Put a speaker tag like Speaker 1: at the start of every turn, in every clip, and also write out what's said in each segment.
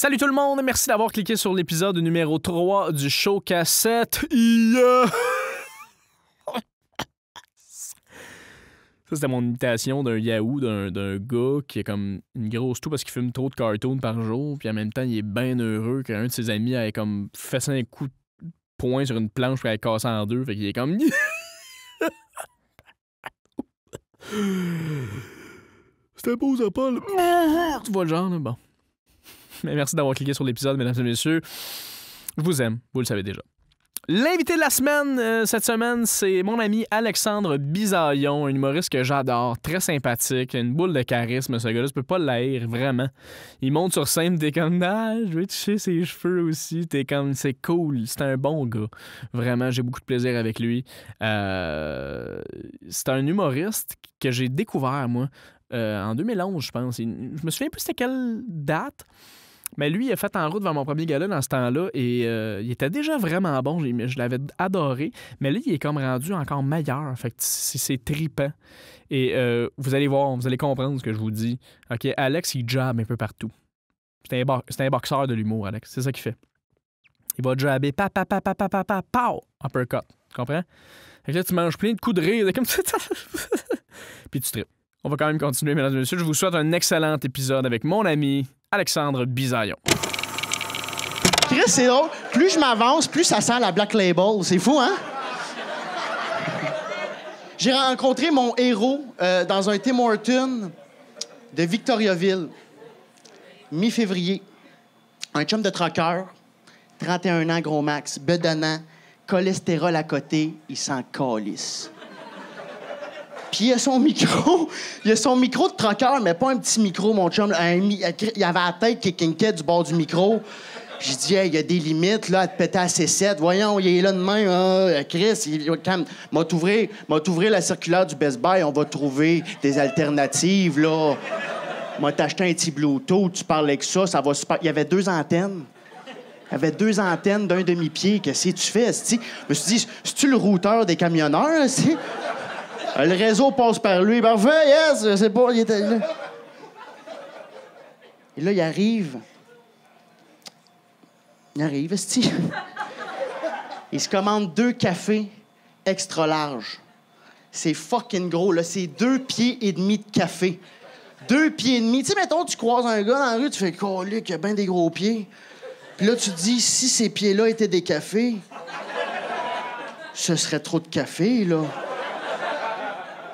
Speaker 1: Salut tout le monde, merci d'avoir cliqué sur l'épisode numéro 3 du show cassette. Yeah! Ça, c'était mon imitation d'un Yahoo, d'un gars qui est comme une grosse toux parce qu'il fume trop de cartoons par jour, puis en même temps, il est bien heureux qu'un de ses amis ait comme fait un coup de poing sur une planche pour être cassé en deux, fait qu'il est comme... C'était beau, ça, Paul. Tu vois le genre, là? Bon. Mais merci d'avoir cliqué sur l'épisode, mesdames et messieurs. Je vous aime, vous le savez déjà. L'invité de la semaine, cette semaine, c'est mon ami Alexandre Bisaillon, un humoriste que j'adore, très sympathique, une boule de charisme, ce gars-là, tu peux pas l'haïr, vraiment. Il monte sur scène, t'es comme, je vais toucher ses cheveux aussi, t'es comme, c'est cool, c'est un bon gars. Vraiment, j'ai beaucoup de plaisir avec lui. C'est un humoriste que j'ai découvert, moi, en 2011, je pense. Je me souviens plus c'était quelle date. Mais lui, il a fait en route vers mon premier gala dans ce temps-là et il était déjà vraiment bon. Je l'avais adoré. Mais là, il est comme rendu encore meilleur. Fait que c'est trippant. Et vous allez voir, vous allez comprendre ce que je vous dis. OK, Alex, il jabbe un peu partout. C'est un boxeur de l'humour, Alex. C'est ça qu'il fait. Il va jabber, pow, uppercut. Tu comprends? Fait que là, tu manges plein de coups de rire. Comme ça. Puis tu trippes. On va quand même continuer, mesdames et messieurs. Je vous souhaite un excellent épisode avec mon ami Alexandre Bisaillon.
Speaker 2: Chris, c'est drôle. Plus je m'avance, plus ça sent la Black Label. C'est fou, hein? J'ai rencontré mon héros dans un Tim Hortons de Victoriaville, mi-février. Un chum de trucker, 31 ans, gros max, bedonnant, cholestérol à côté, il s'en calisse. Puis il a son micro. Il a son micro de trucker, mais pas un petit micro, mon chum. Il avait la tête qui kinkait du bord du micro. J'ai dit, hey, il y a des limites, là, à te péter à C7. Voyons, il est là de même. Hein? Chris, m'a t'ouvrir la circulaire du Best Buy. On va trouver des alternatives, là. M'a t'acheté un petit Bluetooth. Tu parles avec ça, ça va super. Il y avait 2 antennes. Il y avait 2 antennes d'un demi-pied. Qu'est-ce que tu fais, esti? Je me suis dit, c'est-tu le routeur des camionneurs, esti? Le réseau passe par lui. Parfait, yes! Je sais pas, il était là. Et là, il arrive. Esti. Il se commande 2 cafés extra larges. C'est fucking gros, là. C'est 2 pieds et demi de café. 2 pieds et demi. Tu sais, mettons, tu croises un gars dans la rue, tu fais « Colique, il a bien des gros pieds. » Puis là, tu te dis, si ces pieds-là étaient des cafés, ce serait trop de café, là.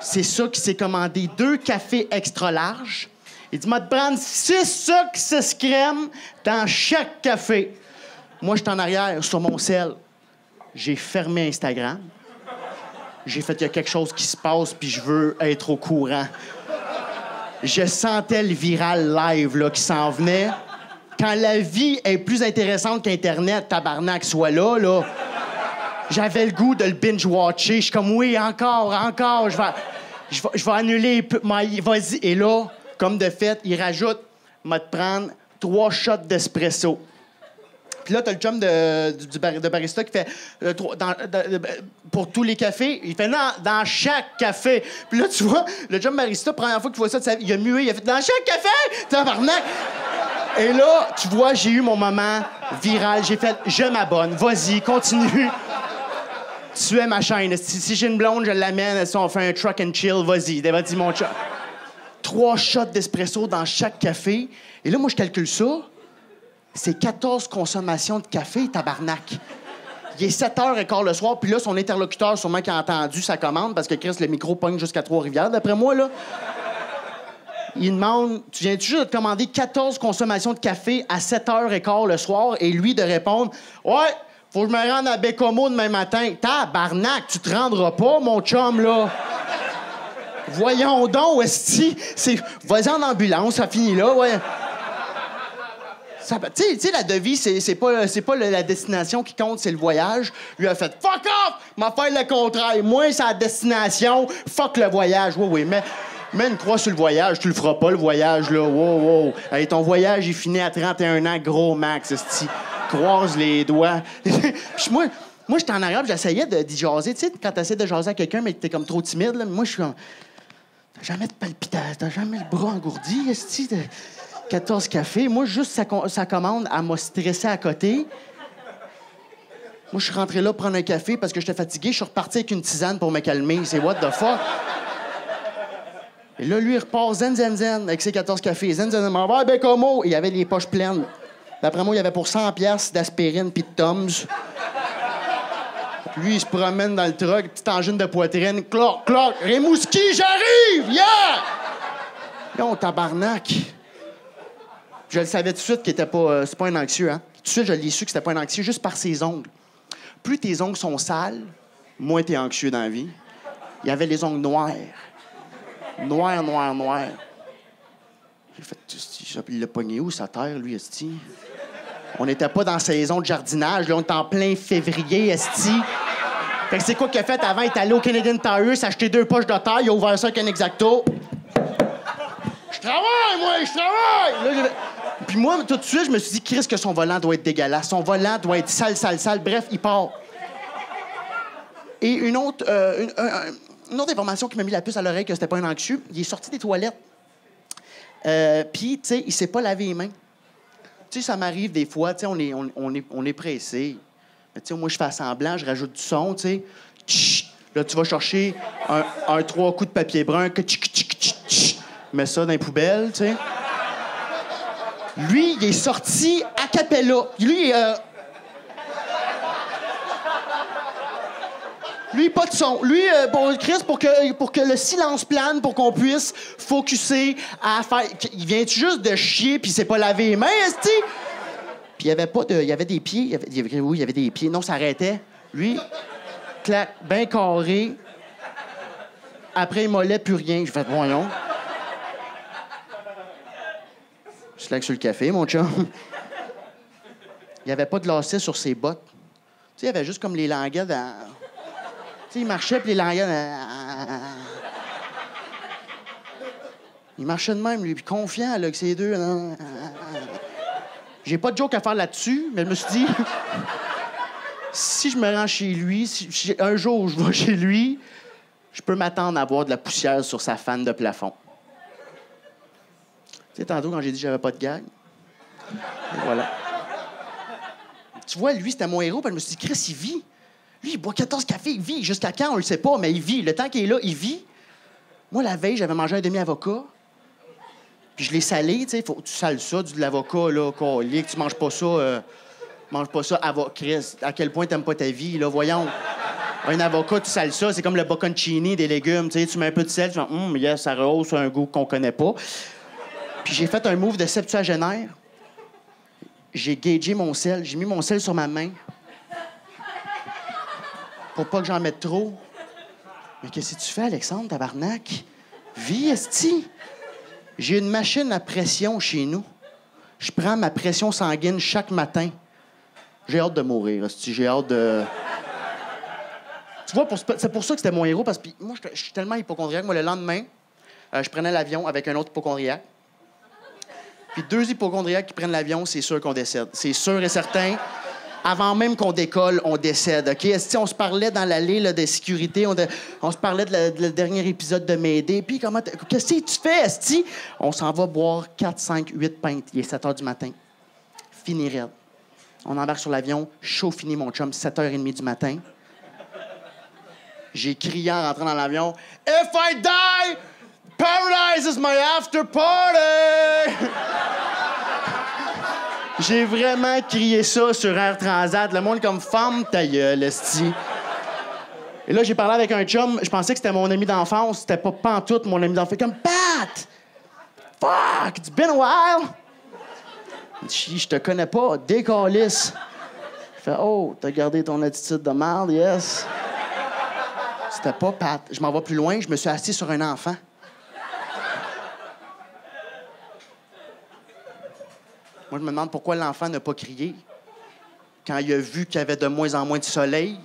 Speaker 2: C'est ça qui s'est commandé 2 cafés extra larges. Il dit, moi, te prendre 6 sucres, 6 crèmes dans chaque café. Moi, je suis en arrière sur mon sel. J'ai fermé Instagram. J'ai fait, il y a quelque chose qui se passe, puis je veux être au courant. Je sentais le viral live là, qui s'en venait. Quand la vie est plus intéressante qu'Internet, tabarnak, soit là, là. J'avais le goût de le binge-watcher. Je suis comme, oui, encore, je vais annuler. Vas-y. Et là, comme de fait, il rajoute, m'a te prendre 3 shots d'espresso. Puis là, t'as le chum de barista qui fait, pour tous les cafés, il fait, non, dans chaque café. Puis là, tu vois, le chum barista, première fois qu'il voit ça, il a mué, il a fait, dans chaque café, tabarnak! Et là, tu vois, j'ai eu mon moment viral. J'ai fait, je m'abonne, vas-y, continue. Tu es ma chaîne. Si j'ai une blonde, je l'amène. Si on fait un truck and chill, vas-y, mon chat. 3 shots d'espresso dans chaque café. Et là, moi, je calcule ça. C'est 14 consommations de café, tabarnak. Il est 7h15 le soir, puis là, son interlocuteur, sûrement qui a entendu sa commande, parce que Chris, le micro pogne jusqu'à Trois-Rivières, d'après moi, là. Il demande, tu viens-tu juste de te commander 14 consommations de café à 7h15 le soir? Et lui de répondre, ouais, faut que je me rende à Bécomo demain matin. Tabarnak, tu te rendras pas, mon chum, là. Voyons donc, esti. Vas-y en ambulance, ça finit là, ouais. Tu sais, la devise, c'est pas la destination qui compte, c'est le voyage. Lui a fait « Fuck off! » M'a fait le contraire. Moi, c'est la destination. Fuck le voyage. Oui, mais une croix sur le voyage. Tu le feras pas, le voyage, là. Wow. Hey, ton voyage, il finit à 31 ans, gros max, esti. Croise les doigts. Puis moi, j'étais en arrière, j'essayais d'y jaser. Tu sais, quand t'essaies de jaser à quelqu'un, mais que t'es comme trop timide, là. Moi, je suis comme... T'as jamais de palpitation, t'as jamais le bras engourdi, esti. 14 cafés. Moi, juste sa commande, elle m'a stressé à côté. Moi, je suis rentré là prendre un café parce que j'étais fatigué. Je suis reparti avec une tisane pour me calmer. C'est what the fuck? Et là, lui, il repart zen, zen, zen avec ses 14 cafés. Zen, zen, zen. M'en va, ben comment? Il avait les poches pleines. D'après moi, il y avait pour 100$ d'aspirine puis de Tums. Lui, il se promène dans le truck, petite angine de poitrine. Cloc, cloc. Rimouski, j'arrive! Yeah! Non, tabarnak. Je le savais tout de suite qu'il était pas... c'est pas un anxieux, hein? Tout de suite, je l'ai su que c'était pas un anxieux, juste par ses ongles. Plus tes ongles sont sales, moins t'es anxieux dans la vie. Il avait les ongles noirs. Noir, noir, noir. J'ai fait... Il l'a pogné où, sa terre, lui, esti? On n'était pas dans saison de jardinage, là, on était en plein février, esti. Fait que c'est quoi qu'il a fait avant? Il est allé au Canadian Tire, s'est acheté 2 poches de terre, il a ouvert ça avec un Exacto. Je travaille, moi, je travaille! Là, puis moi, tout de suite, je me suis dit, Chris, que son volant doit être dégueulasse. Son volant doit être sale, sale, sale. Bref, il part. Et une autre information qui m'a mis la puce à l'oreille que c'était pas un anxieux, il est sorti des toilettes. Puis, tu sais, il s'est pas lavé les mains. Tu sais, ça m'arrive des fois, tu sais, on est pressé. Mais tu sais, moi, je fais semblant, je rajoute du son, tu sais. Tch! Là, tu vas chercher un 3 coups de papier brun, mets ça dans les poubelles, tu sais. Lui, il est sorti a cappella. Lui, pas de son. Lui, bon, Chris, pour que le silence plane, pour qu'on puisse focusser à faire... Il vient juste de chier, puis il s'est pas lavé les mains, esti? Puis il y avait pas de... Il y avait des pieds. Oui, il y avait des pieds. Non, ça arrêtait. Lui, clac, bien carré. Après, il mollet, plus rien. J'ai fait, voyons. Je slack sur le café, mon chum. Il n'y avait pas de lacet sur ses bottes. Tu sais, il y avait juste comme les languettes dans... Tu sais, il marchait, puis les languettes... Il marchait de même, lui, puis confiant, là, que ces deux... J'ai pas de joke à faire là-dessus, mais je me suis dit... si je me rends chez lui, si un jour je vais chez lui, je peux m'attendre à avoir de la poussière sur sa fan de plafond. Tu sais, tantôt, quand j'ai dit que j'avais pas de gag. Et voilà. Tu vois, lui, c'était mon héros, puis je me suis dit, Chris, il vit. Lui, il boit 14 cafés, il vit. Jusqu'à quand, on le sait pas, mais il vit. Le temps qu'il est là, il vit. Moi, la veille, j'avais mangé un demi-avocat. Puis je l'ai salé, tu sais. Faut que tu sales ça, de l'avocat, là, que tu manges pas ça. Mange pas ça. Chris, à quel point t'aimes pas ta vie, là, voyons. Un avocat, tu sales ça, c'est comme le bocconcini des légumes, tu sais. Tu mets un peu de sel, tu fais, yes, ça rehausse un goût qu'on connaît pas. Puis j'ai fait un move de septuagénaire. J'ai gagé mon sel. J'ai mis mon sel sur ma main. Pour pas que j'en mette trop. Mais qu'est-ce que tu fais, Alexandre, tabarnak? Vie, esti. J'ai une machine à pression chez nous. Je prends ma pression sanguine chaque matin. J'ai hâte de mourir, esti. J'ai hâte de... Tu vois, c'est pour ça que c'était mon héros, parce que moi, je suis tellement hypocondriaque. Moi, le lendemain, je prenais l'avion avec un autre hypocondriaque. Puis 2 hypocondriaques qui prennent l'avion, c'est sûr qu'on décède. C'est sûr et certain. Avant même qu'on décolle, on décède, OK? Esti, on se parlait dans l'allée là, de sécurité, on se parlait de le dernier épisode de Mayday. Puis qu'est-ce que tu fais, Esti? On s'en va boire 4, 5, 8 pintes. Il est 7 h du matin. Fini raide. On embarque sur l'avion. Chaud fini, mon chum, 7 h 30 du matin. J'ai crié en rentrant dans l'avion, « If I die, paradise is my after party! » J'ai vraiment crié ça sur Air Transat. Le monde comme femme ta gueule, esti. Et là, j'ai parlé avec un chum. Je pensais que c'était mon ami d'enfance. C'était pas pantoute mon ami d'enfance. Comme, Pat! Fuck! It's been a while! Je te connais pas. Décalisse. Je fais, oh, t'as gardé ton attitude de merde, yes. C'était pas Pat. Je m'en vais plus loin. Je me suis assis sur un enfant. Moi, je me demande pourquoi l'enfant n'a pas crié quand il a vu qu'il y avait de moins en moins de soleil.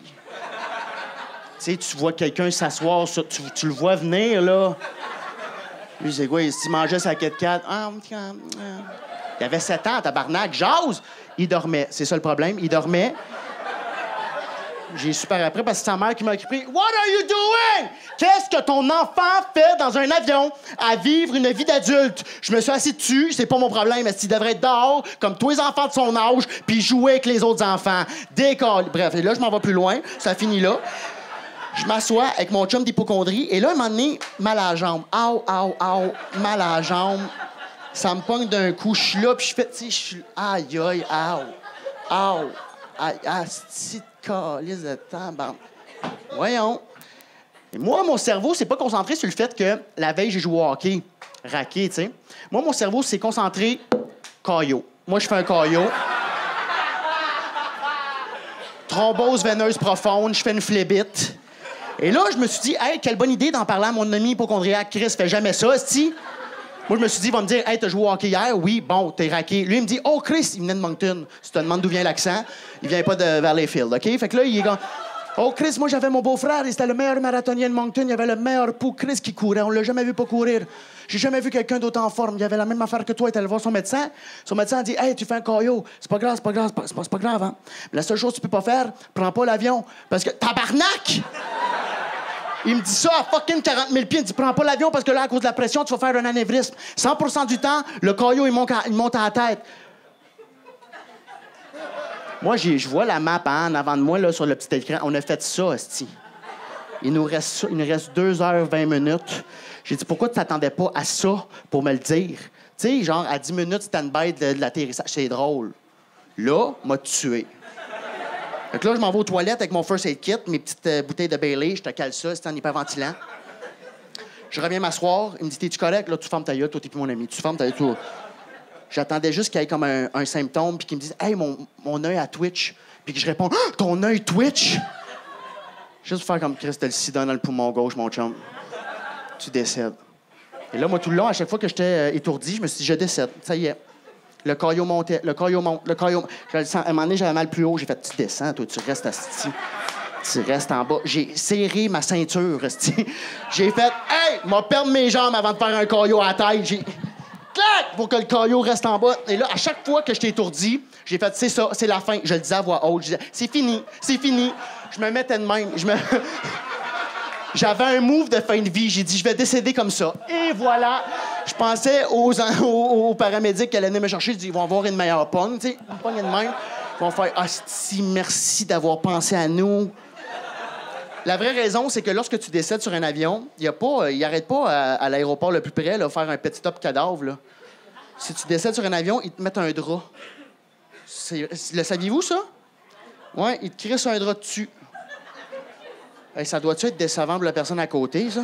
Speaker 2: Tu sais, tu vois quelqu'un s'asseoir, tu le vois venir, là. Lui, c'est quoi? Il mangeait sa Kit Kat. Il avait 7 ans, tabarnak. Jase! Il dormait. C'est ça le problème. Il dormait. J'ai super après parce que c'est sa mère qui m'a crié « What are you doing? Qu'est-ce Qu'est-ce que ton enfant fait dans un avion à vivre une vie d'adulte? Je me suis assis dessus, c'est pas mon problème, mais s'il devrait être dehors, comme tous les enfants de son âge, puis jouer avec les autres enfants. Décolle. Bref, et là, je m'en vais plus loin, ça finit là. Je m'assois avec mon chum d'hypocondrie, et là, à un moment donné, mal à la jambe. Mal à la jambe. Ça me pogne d'un coup, je suis là, puis je fais, tu sais, je suis... Aïe, aïe, c'est calice de temps, bon. Voyons. Et moi, mon cerveau s'est pas concentré sur le fait que la veille, j'ai joué au hockey. Raqué, tu sais. Moi, mon cerveau s'est concentré caillot. Moi, je fais un caillot. Thrombose veineuse profonde, je fais une phlébite. Et là, je me suis dit, hey, quelle bonne idée d'en parler à mon ami hypocondriaque. Chris fait jamais ça, esti. Moi, je me suis dit, il va me dire, hey, t'as joué au hockey hier? Oui, bon, t'es raqué. Lui, il me dit, oh, Chris, il venait de Moncton. Si tu te demandes d'où vient l'accent, il vient pas de Valleyfield, OK? Fait que là, il est comme, oh, Chris, moi, j'avais mon beau-frère, il était le meilleur marathonien de Moncton. Il avait le meilleur pou. Chris qui courait. On l'a jamais vu pas courir. J'ai jamais vu quelqu'un d'autant en forme. Il avait la même affaire que toi. Il est allé voir son médecin. Son médecin a dit, hey, tu fais un caillot. C'est pas grave, c'est pas grave, hein? Mais la seule chose que tu peux pas faire, prends pas l'avion. Parce que, tabarnak! Il me dit ça à fucking 40 000 pieds. Il me dit, prends pas l'avion parce que là, à cause de la pression, tu vas faire un anévrisme. 100% du temps, le caillot, il monte à la tête. Moi, je vois la map en avant de moi, là, sur le petit écran. On a fait ça, hostie. Il nous reste 2h20. J'ai dit, pourquoi tu t'attendais pas à ça pour me le dire? Tu sais, genre, à 10 minutes, stand-by de l'atterrissage. C'est drôle. Là, m'a tué. Fait que là, je m'en vais aux toilettes avec mon first aid kit, mes petites bouteilles de Bailey, je te cale ça, c'est en hyperventilant. Je reviens m'asseoir, il me dit, t'es-tu correct? Là, tu fermes ta gueule, toi, t'es plus mon ami. Tu fermes ta gueule, toi. J'attendais juste qu'il y ait comme un symptôme, puis qu'il me dise, hey, mon œil à Twitch. Puis que je réponds, ah, ton œil Twitch? Juste faire comme Chris, t'as le sida dans le poumon gauche, mon chum. Tu décèdes. Et là, moi, tout le long, à chaque fois que j'étais étourdi, je me suis dit, je décède. Ça y est. Le caillot montait, le caillot monte, le caillot... À un moment donné, j'avais mal plus haut. J'ai fait, tu descends, toi, tu restes assis. Tu restes en bas. J'ai serré ma ceinture, esti. J'ai fait, hey, m'a perdu mes jambes avant de faire un caillot à la tête. J'ai... Clac! Pour que le caillot reste en bas. Et là, à chaque fois que j'étais étourdi, j'ai fait, c'est ça, c'est la fin. Je le disais à voix haute. Je disais, c'est fini, c'est fini. Je me mettais de même. J'avais un move de fin de vie. J'ai dit, je vais décéder comme ça. Et voilà. Je pensais aux paramédics qui allaient venir me chercher. Je dis, ils vont avoir une meilleure pogne, tu sais. Une pogne de même. Ils vont faire, si merci d'avoir pensé à nous. La vraie raison, c'est que lorsque tu décèdes sur un avion, il n'arrête pas à l'aéroport le plus près, là, faire un petit top cadavre, là. Si tu décèdes sur un avion, ils te mettent un drap. Le saviez-vous, ça? Ouais, ils te crissent un drap dessus. Hey, ça doit-tu être décevant pour la personne à côté, ça?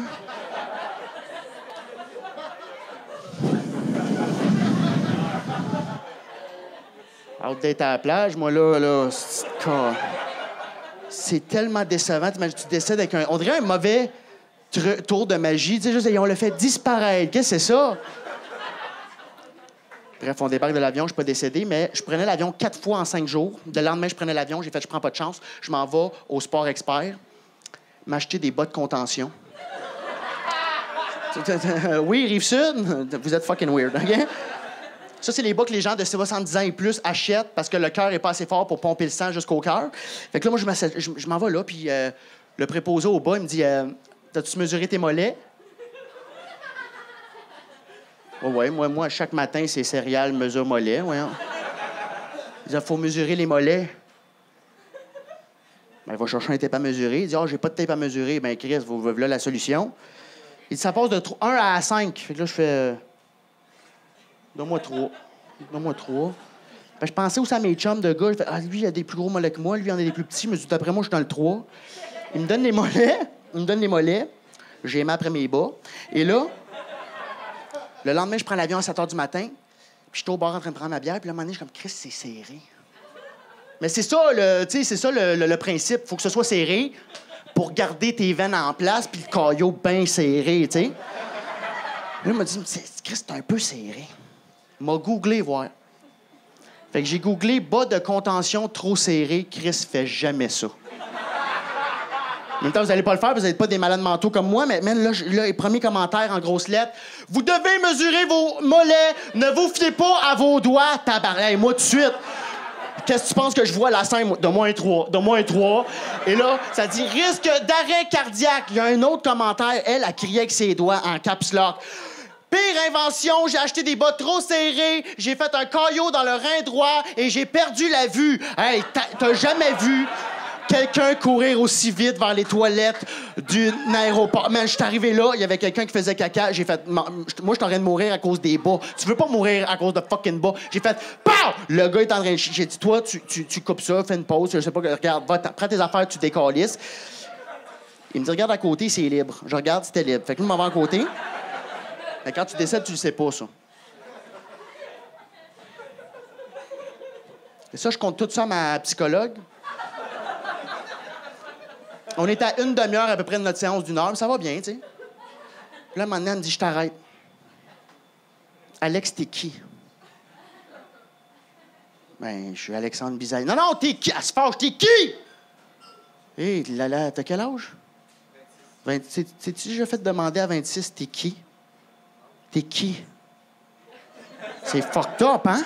Speaker 2: Hâte d'être à la plage, moi, là, c'est tellement décevant. Tu décèdes avec on dirait un mauvais tour de magie. Tu sais, juste, on le fait disparaître. Qu'est-ce que c'est ça? Bref, on débarque de l'avion, je suis pas décédé, mais je prenais l'avion 4 fois en 5 jours. Le lendemain, je prenais l'avion, j'ai fait, je prends pas de chance. Je m'en vais au Sport Expert, m'acheter des bas de contention. Oui, Rive-Sud, vous êtes fucking weird, OK? Ça, c'est les bas que les gens de 70 ans et plus achètent parce que le cœur est pas assez fort pour pomper le sang jusqu'au cœur. Fait que là, moi, je m'en vais là, puis le préposé au bas, il me dit t'as-tu mesuré tes mollets? Oh, ouais, moi, chaque matin, c'est céréales, mesure mollets, voyons. Il dit faut mesurer les mollets. Ben, il va chercher un tape à mesurer. Il dit j'ai pas de tape à mesurer. Ben, Chris, voilà la solution. Il dit ça passe de 1 à 5. Fait que là, je fais. Donne-moi 3. Ben, je pensais aussi à mes chums de gars. Je fais, lui, il a des plus gros mollets que moi. Lui, il en a des plus petits. Mais d'après moi, je suis dans le 3. Il me donne les mollets. J'ai aimé après mes bas. Et là, le lendemain, je prends l'avion à 7 h du matin. Puis je suis au bar en train de prendre ma bière. Puis là, à un moment donné, je suis comme, Chris, c'est serré. Mais c'est ça, le principe. Il faut que ce soit serré pour garder tes veines en place puis le caillot bien serré, tu sais. Là, il m'a dit, Chris, c'est un peu serré. Il m'a googlé, voir. Fait que j'ai googlé bas de contention trop serré. Chris fait jamais ça. En même temps, vous n'allez pas le faire, vous n'êtes pas des malades mentaux comme moi, mais là, les premiers commentaires en grosses lettres. Vous devez mesurer vos mollets. Ne vous fiez pas à vos doigts, tabarnak. Moi, tout de suite. qu'est-ce que tu penses que je vois à la scène? Donne-moi un 3, donne-moi un 3. Et là, ça dit risque d'arrêt cardiaque. Il y a un autre commentaire. Elle a crié avec ses doigts en caps lock. Pire invention, j'ai acheté des bas trop serrés, j'ai fait un caillot dans le rein droit et j'ai perdu la vue. Hey, t'as jamais vu quelqu'un courir aussi vite vers les toilettes d'un aéroport? Man, je suis arrivé là, il y avait quelqu'un qui faisait caca, j'ai fait... Moi, je suis en train de mourir à cause des bas. Tu veux pas mourir à cause de fucking bas? J'ai fait... POW! Le gars est en train de... J'ai dit, toi, tu coupes ça, fais une pause, je sais pas, regarde, prends tes affaires, tu décalisses. Il me dit, regarde à côté, c'est libre. Je regarde, c'était libre. Fait que je m'en vais à côté. Mais quand tu décèdes, tu le sais pas, ça. Et ça, je compte tout ça à ma psychologue. On est à une demi-heure à peu près de notre séance d'1 heure, mais ça va bien, tu sais. Puis là, maintenant, elle me dit, je t'arrête. Alex, t'es qui? Ben, je suis Alexandre Bisaille. Non, non, t'es qui? Elle se fâche, t'es qui? Hé, là, t'as quel âge? 26. T'es-tu déjà fait demander à 26, t'es qui? T'es qui? C'est fucked up, hein?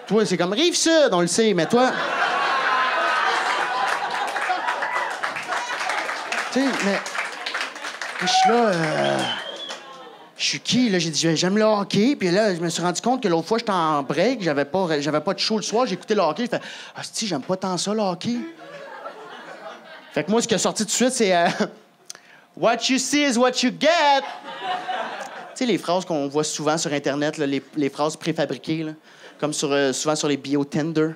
Speaker 2: Toi, c'est comme Rive-Sud, on le sait, mais toi... Tu sais, mais... Je suis là... Je suis qui, là? J'ai dit, j'aime le hockey. Puis là, je me suis rendu compte que l'autre fois, j'étais en break, j'avais pas de show le soir, j'ai écouté le hockey. J'ai fait, ah, si, j'aime pas tant ça, le hockey. Fait que moi, ce qui est sorti tout de suite, c'est... What you see is what you get. Tu sais, les phrases qu'on voit souvent sur Internet, là, les phrases préfabriquées, là, comme souvent sur les bio Tinder.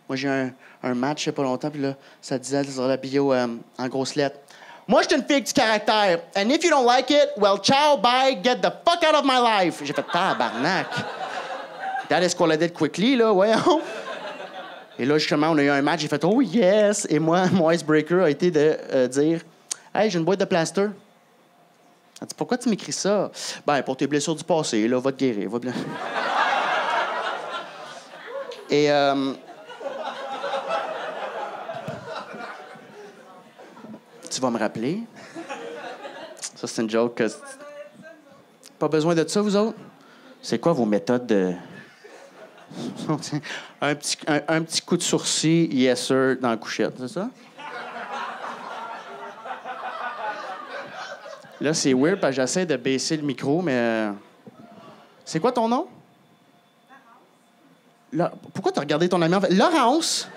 Speaker 2: Moi, j'ai un match il n'y a pas longtemps, puis là, ça disait sur la bio en grosses lettres. Moi, je suis une fille du caractère. And if you don't like it, well, ciao, bye, get the fuck out of my life. J'ai fait tabarnak. That escalated quickly, là, voyons. Et là, justement, on a eu un match, j'ai fait oh yes. Et moi, mon icebreaker a été de dire hey, j'ai une boîte de plaster. Elle dit, pourquoi tu m'écris ça? Ben, pour tes blessures du passé, là, va te guérir. Va bien. Et, tu vas me rappeler. Ça, c'est une joke. Pas besoin de ça, vous autres? C'est quoi vos méthodes de... un petit coup de sourcil, yes sir, dans la couchette, c'est ça? Là, c'est weird parce que j'essaie de baisser le micro, mais... C'est quoi ton nom? Laurence. Pourquoi t'as regardé ton ami en fait? Laurence?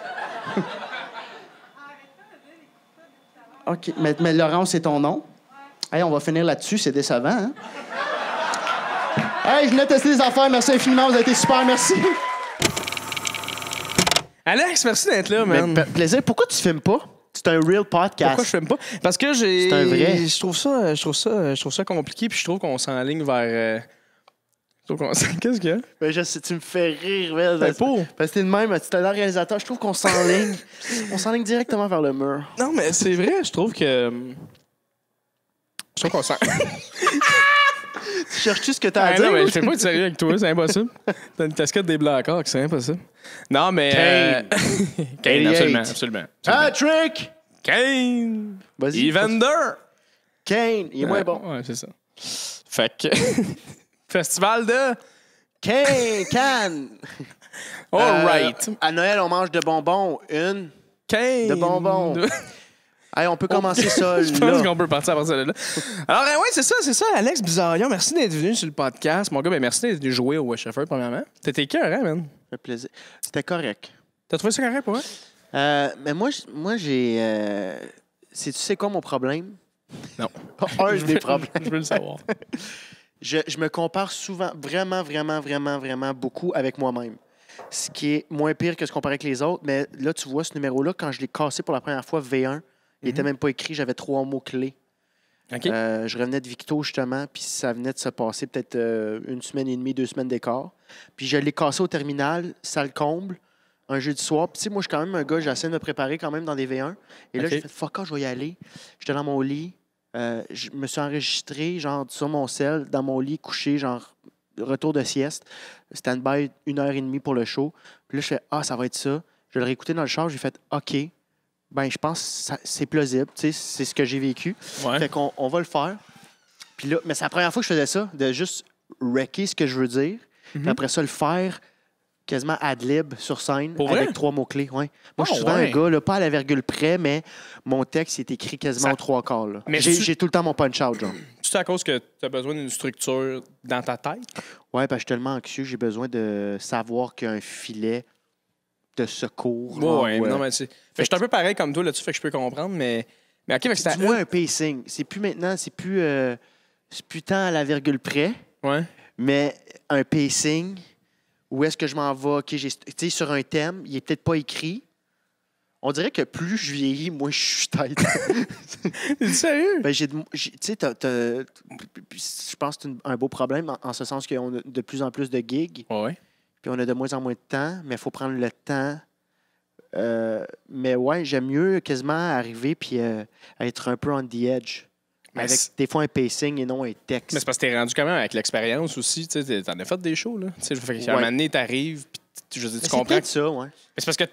Speaker 2: OK, mais Laurence, c'est ton nom? Hey, on va finir là-dessus, c'est décevant, hein? Hey, je venais tester les affaires, merci infiniment, vous avez été super, merci.
Speaker 1: Alex, merci d'être là, man.
Speaker 2: Plaisir. Pourquoi tu filmes pas? C'est un real podcast.
Speaker 1: Pourquoi je filme pas? Parce que j'ai...
Speaker 2: C'est un vrai.
Speaker 1: Je trouve ça compliqué, puis je trouve qu'on s'enligne vers... Qu'est-ce qu'il y a?
Speaker 2: Ben, je sais, tu me fais rire, man.
Speaker 1: Parce
Speaker 2: que t'es de même, tu t'es un réalisateur. Je trouve qu'on s'enligne. On s'enligne directement vers le mur.
Speaker 1: Non, mais c'est vrai, je trouve que... Je trouve qu'on s'en...
Speaker 2: Tu cherches-tu ce que t'as à dire?
Speaker 1: Non, mais je fais pas de sérieux avec toi, c'est impossible. T'as une casquette des Blackhawks, c'est impossible. Non, mais... Kane, absolument.
Speaker 2: Patrick!
Speaker 1: Kane!
Speaker 2: Vas-y.
Speaker 1: Evander!
Speaker 2: Kane, il est moins bon.
Speaker 1: Ouais, c'est ça. Fait que... Festival de...
Speaker 2: Cannes!
Speaker 1: All right.
Speaker 2: À Noël, on mange de bonbons. Une
Speaker 1: Kane!
Speaker 2: de bonbons. Hey, on peut commencer ça,
Speaker 1: Je pense qu'on peut partir à partir de là. Alors, oui, c'est ça, Alex Bizarillon. Merci d'être venu sur le podcast. Mon gars, ben merci d'être venu jouer au West Sheffield, premièrement. T'étais cœur, hein, man?
Speaker 2: Ça fait plaisir. C'était correct.
Speaker 1: T'as trouvé ça correct pour moi?
Speaker 2: Mais moi j'ai... Tu sais quoi mon problème?
Speaker 1: Non.
Speaker 2: Un des problèmes.
Speaker 1: Je veux le savoir.
Speaker 2: Je me compare souvent, vraiment beaucoup avec moi-même. Ce qui est moins pire que se comparer avec les autres. Mais là, tu vois, ce numéro-là, quand je l'ai cassé pour la première fois, V1, il n'était même pas écrit, j'avais 3 mots-clés.
Speaker 1: OK.
Speaker 2: Je revenais de Victo, justement, puis ça venait de se passer peut-être 1 semaine et demie, 2 semaines d'écart. Puis je l'ai cassé au terminal, ça le comble, un jeudi soir. Puis tu sais, moi, je suis quand même un gars, j'essaie de me préparer quand même dans des V1. Et là, j'ai fait « fuck, je vais y aller ». J'étais dans mon lit, je me suis enregistré, genre, sur mon sel, dans mon lit, couché, genre, retour de sieste. Stand-by 1h30 pour le show. Puis là, je fais « ah, ça va être ça ». Je l'ai réécouté dans le char, j'ai fait « OK ». Ben, je pense que c'est plausible. C'est ce que j'ai vécu.
Speaker 1: Ouais.
Speaker 2: Fait qu'on va le faire. Puis là, mais c'est la première fois que je faisais ça, de juste wrecker ce que je veux dire. Puis après ça, le faire quasiment ad-lib sur scène
Speaker 1: Pour vrai?
Speaker 2: avec 3 mots-clés. Ouais. Moi, je suis
Speaker 1: Oh,
Speaker 2: souvent
Speaker 1: ouais.
Speaker 2: un gars, là, pas à la virgule près, mais mon texte il est écrit quasiment
Speaker 1: Ça-
Speaker 2: aux 3/4. Là.
Speaker 1: Mais
Speaker 2: J'ai tout le temps mon punch-out, genre.
Speaker 1: C'est à cause que tu as besoin d'une structure dans ta tête?
Speaker 2: Ouais, parce que je suis tellement anxieux, j'ai besoin de savoir qu'il y a un filet de secours. genre,
Speaker 1: Ouais,
Speaker 2: où,
Speaker 1: non, mais c'est. Fait que je suis un peu pareil comme toi là-dessus, fait que je peux comprendre, mais OK, fait que c'est
Speaker 2: du moins un pacing. C'est plus maintenant, c'est plus tant à la virgule près,
Speaker 1: Ouais.
Speaker 2: mais un pacing. Où est-ce que je m'en vais? OK, tu sais, sur un thème, il est peut-être pas écrit. On dirait que plus je vieillis, moins je suis tête.
Speaker 1: T'es sérieux?
Speaker 2: Ben, tu sais, je pense que c'est un beau problème en ce sens qu'on a de plus en plus de gigs,
Speaker 1: Ouais.
Speaker 2: puis on a de moins en moins de temps, mais il faut prendre le temps. Mais ouais, j'aime mieux quasiment arriver puis être un peu on the edge.
Speaker 1: Mais
Speaker 2: Avec des fois un pacing et non un texte.
Speaker 1: Mais c'est parce que t'es rendu quand même avec l'expérience aussi. Tu sais, t'en as fait des shows, là. Tu sais, fait qu'à un
Speaker 2: Ouais.
Speaker 1: moment donné, t'arrives, puis je veux dire, tu
Speaker 2: C'est
Speaker 1: comprends.
Speaker 2: peut-être ça, ouais.
Speaker 1: Mais c'est parce que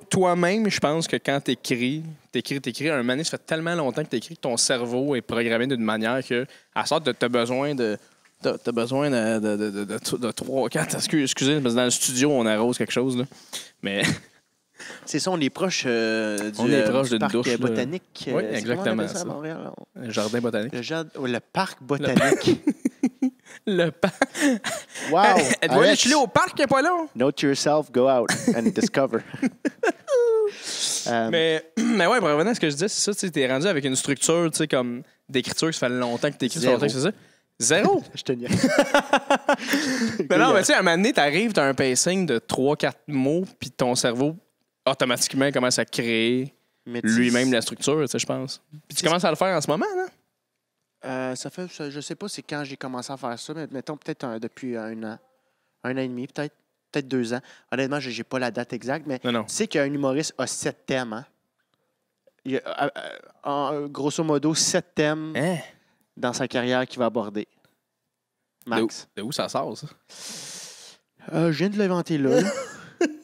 Speaker 1: toi-même, je pense que quand t'écris, un moment donné, ça fait tellement longtemps que t'écris que ton cerveau est programmé d'une manière que, à sorte de t'as besoin de. T'as besoin de 3, 4. Excusez, parce que dans le studio, on arrose quelque chose, là. Mais.
Speaker 2: C'est ça, on est proche
Speaker 1: On est proche
Speaker 2: du
Speaker 1: d'une
Speaker 2: parc
Speaker 1: douche, là.
Speaker 2: botanique.
Speaker 1: Oui,
Speaker 2: C'est
Speaker 1: exactement
Speaker 2: comment on appelle ça à
Speaker 1: ça.
Speaker 2: Montréal?
Speaker 1: Un jardin botanique.
Speaker 2: Le parc botanique.
Speaker 1: Le parc.
Speaker 2: Wow!
Speaker 1: Êtes-vous allé
Speaker 2: Alex,
Speaker 1: chiller au parc, il n'y a pas long?
Speaker 2: note to yourself, go out and discover.
Speaker 1: Mais ouais, pour revenir à ce que je disais, c'est ça, tu sais, t'es rendu avec une structure, tu sais, comme d'écriture, ça fait longtemps que t'écris sur ton
Speaker 2: Zéro.
Speaker 1: texte, c'est ça? Zéro!
Speaker 2: Je te niaise.
Speaker 1: Mais non, mais tu sais, à un moment donné, t'arrives, t'as un pacing de 3-4 mots, puis ton cerveau, automatiquement, commence à créer
Speaker 2: Mais tu sais,
Speaker 1: lui-même la structure, tu sais, je pense. Puis tu commences à le faire en ce moment, là?
Speaker 2: je sais pas c'est quand j'ai commencé à faire ça, mais mettons peut-être depuis un an et demi, peut-être 2 ans. Honnêtement, j'ai pas la date exacte, mais
Speaker 1: Non.
Speaker 2: tu sais qu'un humoriste a 7 thèmes. Hein? Il y a, grosso modo, 7 thèmes
Speaker 1: Hein?
Speaker 2: dans sa carrière qu'il va aborder. Max.
Speaker 1: De où ça sort, ça?
Speaker 2: Je viens de l'inventer là.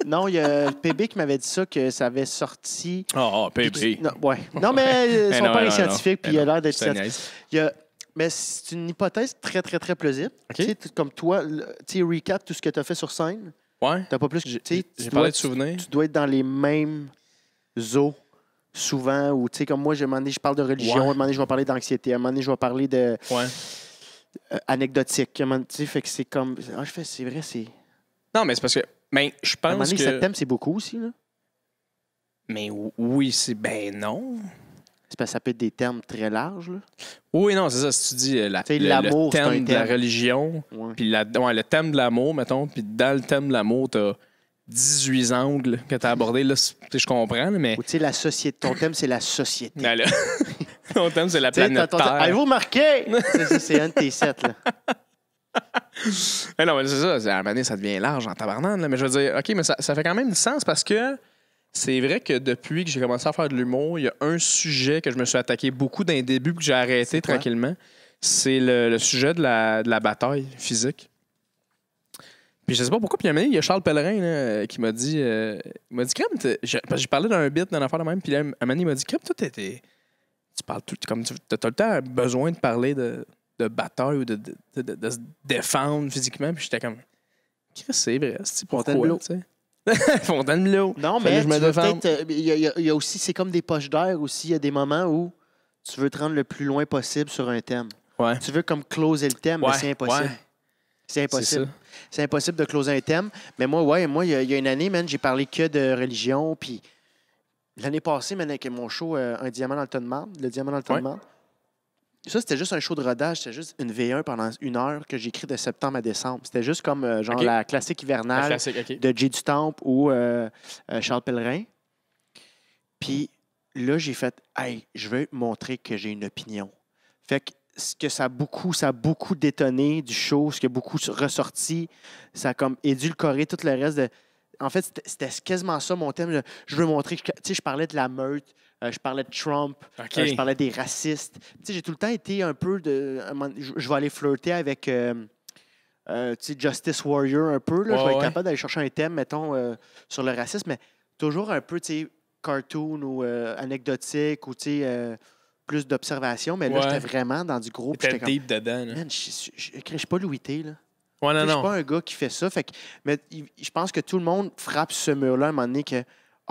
Speaker 2: Non, il y a PB qui m'avait dit ça, que ça avait sorti.
Speaker 1: PB.
Speaker 2: Non, ouais. Non, mais son
Speaker 1: non,
Speaker 2: père est
Speaker 1: non,
Speaker 2: scientifique, puis
Speaker 1: Mais
Speaker 2: il a
Speaker 1: non,
Speaker 2: l'air d'être
Speaker 1: je te
Speaker 2: scientifique.
Speaker 1: niaise.
Speaker 2: Mais c'est une hypothèse très, très, très plausible.
Speaker 1: OK.
Speaker 2: Tu sais, comme toi, tu sais, recap tout ce que tu as fait sur scène.
Speaker 1: Ouais.
Speaker 2: T'as pas plus. Tu sais,
Speaker 1: J'ai
Speaker 2: tu
Speaker 1: parlé
Speaker 2: dois-
Speaker 1: de souvenirs.
Speaker 2: tu dois être dans les mêmes eaux souvent, ou tu sais, comme moi, un moment donné, je parle de religion,
Speaker 1: Ouais.
Speaker 2: un moment donné, je vais parler d'anxiété, un moment donné, je vais parler de
Speaker 1: Ouais.
Speaker 2: anecdotique. Un moment, tu sais, fait que c'est comme. C'est vrai, c'est.
Speaker 1: Non, mais c'est parce que. Mais je
Speaker 2: À un moment
Speaker 1: pense
Speaker 2: donné,
Speaker 1: que.
Speaker 2: 7 thèmes, c'est beaucoup aussi, là.
Speaker 1: Mais oui, c'est. Ben non.
Speaker 2: C'est parce que ça peut être des termes très larges, là.
Speaker 1: Oui, non, c'est ça. Si tu dis
Speaker 2: Tu sais,
Speaker 1: le
Speaker 2: l'amour, c'est un
Speaker 1: thème de la
Speaker 2: thème.
Speaker 1: religion,
Speaker 2: Ouais.
Speaker 1: puis le thème de l'amour, mettons, puis dans le thème de l'amour, t'as 18 angles que t'as abordés. Là, tu sais, je comprends, là, mais.
Speaker 2: Ou tu sais, la société. Ton thème, c'est la société.
Speaker 1: Ben là, ton thème, c'est la
Speaker 2: Tu sais,
Speaker 1: planète Terre.
Speaker 2: avez-vous marqué? C'est un de tes 7, là.
Speaker 1: Mais non, mais c'est ça. À un moment donné, ça devient large en tabarnane. Là, mais je veux dire, OK, mais ça fait quand même du sens parce que c'est vrai que depuis que j'ai commencé à faire de l'humour, il y a un sujet que je me suis attaqué beaucoup d'un début puis que j'ai arrêté
Speaker 2: C'est quoi?
Speaker 1: tranquillement. C'est le sujet de la bataille physique. Puis je sais pas pourquoi. Puis un moment donné, il y a Charles Pellerin là, qui m'a dit, Crème, parce que j'ai parlé d'un bit, d'une affaire de même. Puis là, un moment donné, il m'a dit, Crème, toi, tu parles tout, comme tu as le temps besoin de parler de bataille ou de se défendre physiquement. Puis j'étais comme, Chris, c'est vrai. C'est pourquoi,
Speaker 2: Fontainebleau.
Speaker 1: tu sais. Fontainebleau.
Speaker 2: Non,
Speaker 1: Fallait
Speaker 2: mais
Speaker 1: que je me
Speaker 2: tu veux
Speaker 1: défende.
Speaker 2: peut-être. Il y a aussi, c'est comme des poches d'air aussi. Il y a des moments où tu veux te rendre le plus loin possible sur un thème.
Speaker 1: Ouais.
Speaker 2: Tu veux comme closer le thème, mais c'est impossible.
Speaker 1: Ouais.
Speaker 2: C'est impossible.
Speaker 1: ça.
Speaker 2: C'est impossible de closer un thème. Mais moi, il y a une année, man, j'ai parlé que de religion. Puis l'année passée, man, avec mon show Un diamant dans le tas de marde, le diamant dans le tas de
Speaker 1: Ouais.
Speaker 2: marde. Ça, c'était juste un show de rodage. C'était juste une V1 pendant 1 heure que j'ai écrit de septembre à décembre. C'était juste comme genre
Speaker 1: OK.
Speaker 2: la classique
Speaker 1: La
Speaker 2: hivernale
Speaker 1: classique, OK.
Speaker 2: de Jay du Temple ou Charles Pellerin. Puis là, j'ai fait, hey, je veux montrer que j'ai une opinion. Fait que ce que ça a beaucoup détonné du show, ce qui a beaucoup ressorti, ça a comme édulcoré tout le reste de. En fait, c'était quasiment ça mon thème. Je veux montrer que, tu sais, je parlais de la meute, je parlais de Trump,
Speaker 1: OK.
Speaker 2: je parlais des racistes. Tu sais, j'ai tout le temps été un peu de. Je vais aller flirter avec. Tu sais, Justice Warrior un peu. Là. Je vais être capable d'aller chercher un thème, mettons, sur le racisme, mais toujours un peu, tu sais, cartoon ou anecdotique ou, tu sais, plus d'observation. Mais là,
Speaker 1: Ouais.
Speaker 2: j'étais vraiment dans du gros. puis
Speaker 1: T'es
Speaker 2: j'étais comme,
Speaker 1: deep dedans. Là.
Speaker 2: man, je suis pas Louis T, là.
Speaker 1: Ouais, non,
Speaker 2: Je suis
Speaker 1: non.
Speaker 2: pas un gars qui fait ça. Mais je pense que tout le monde frappe ce mur-là à un moment donné que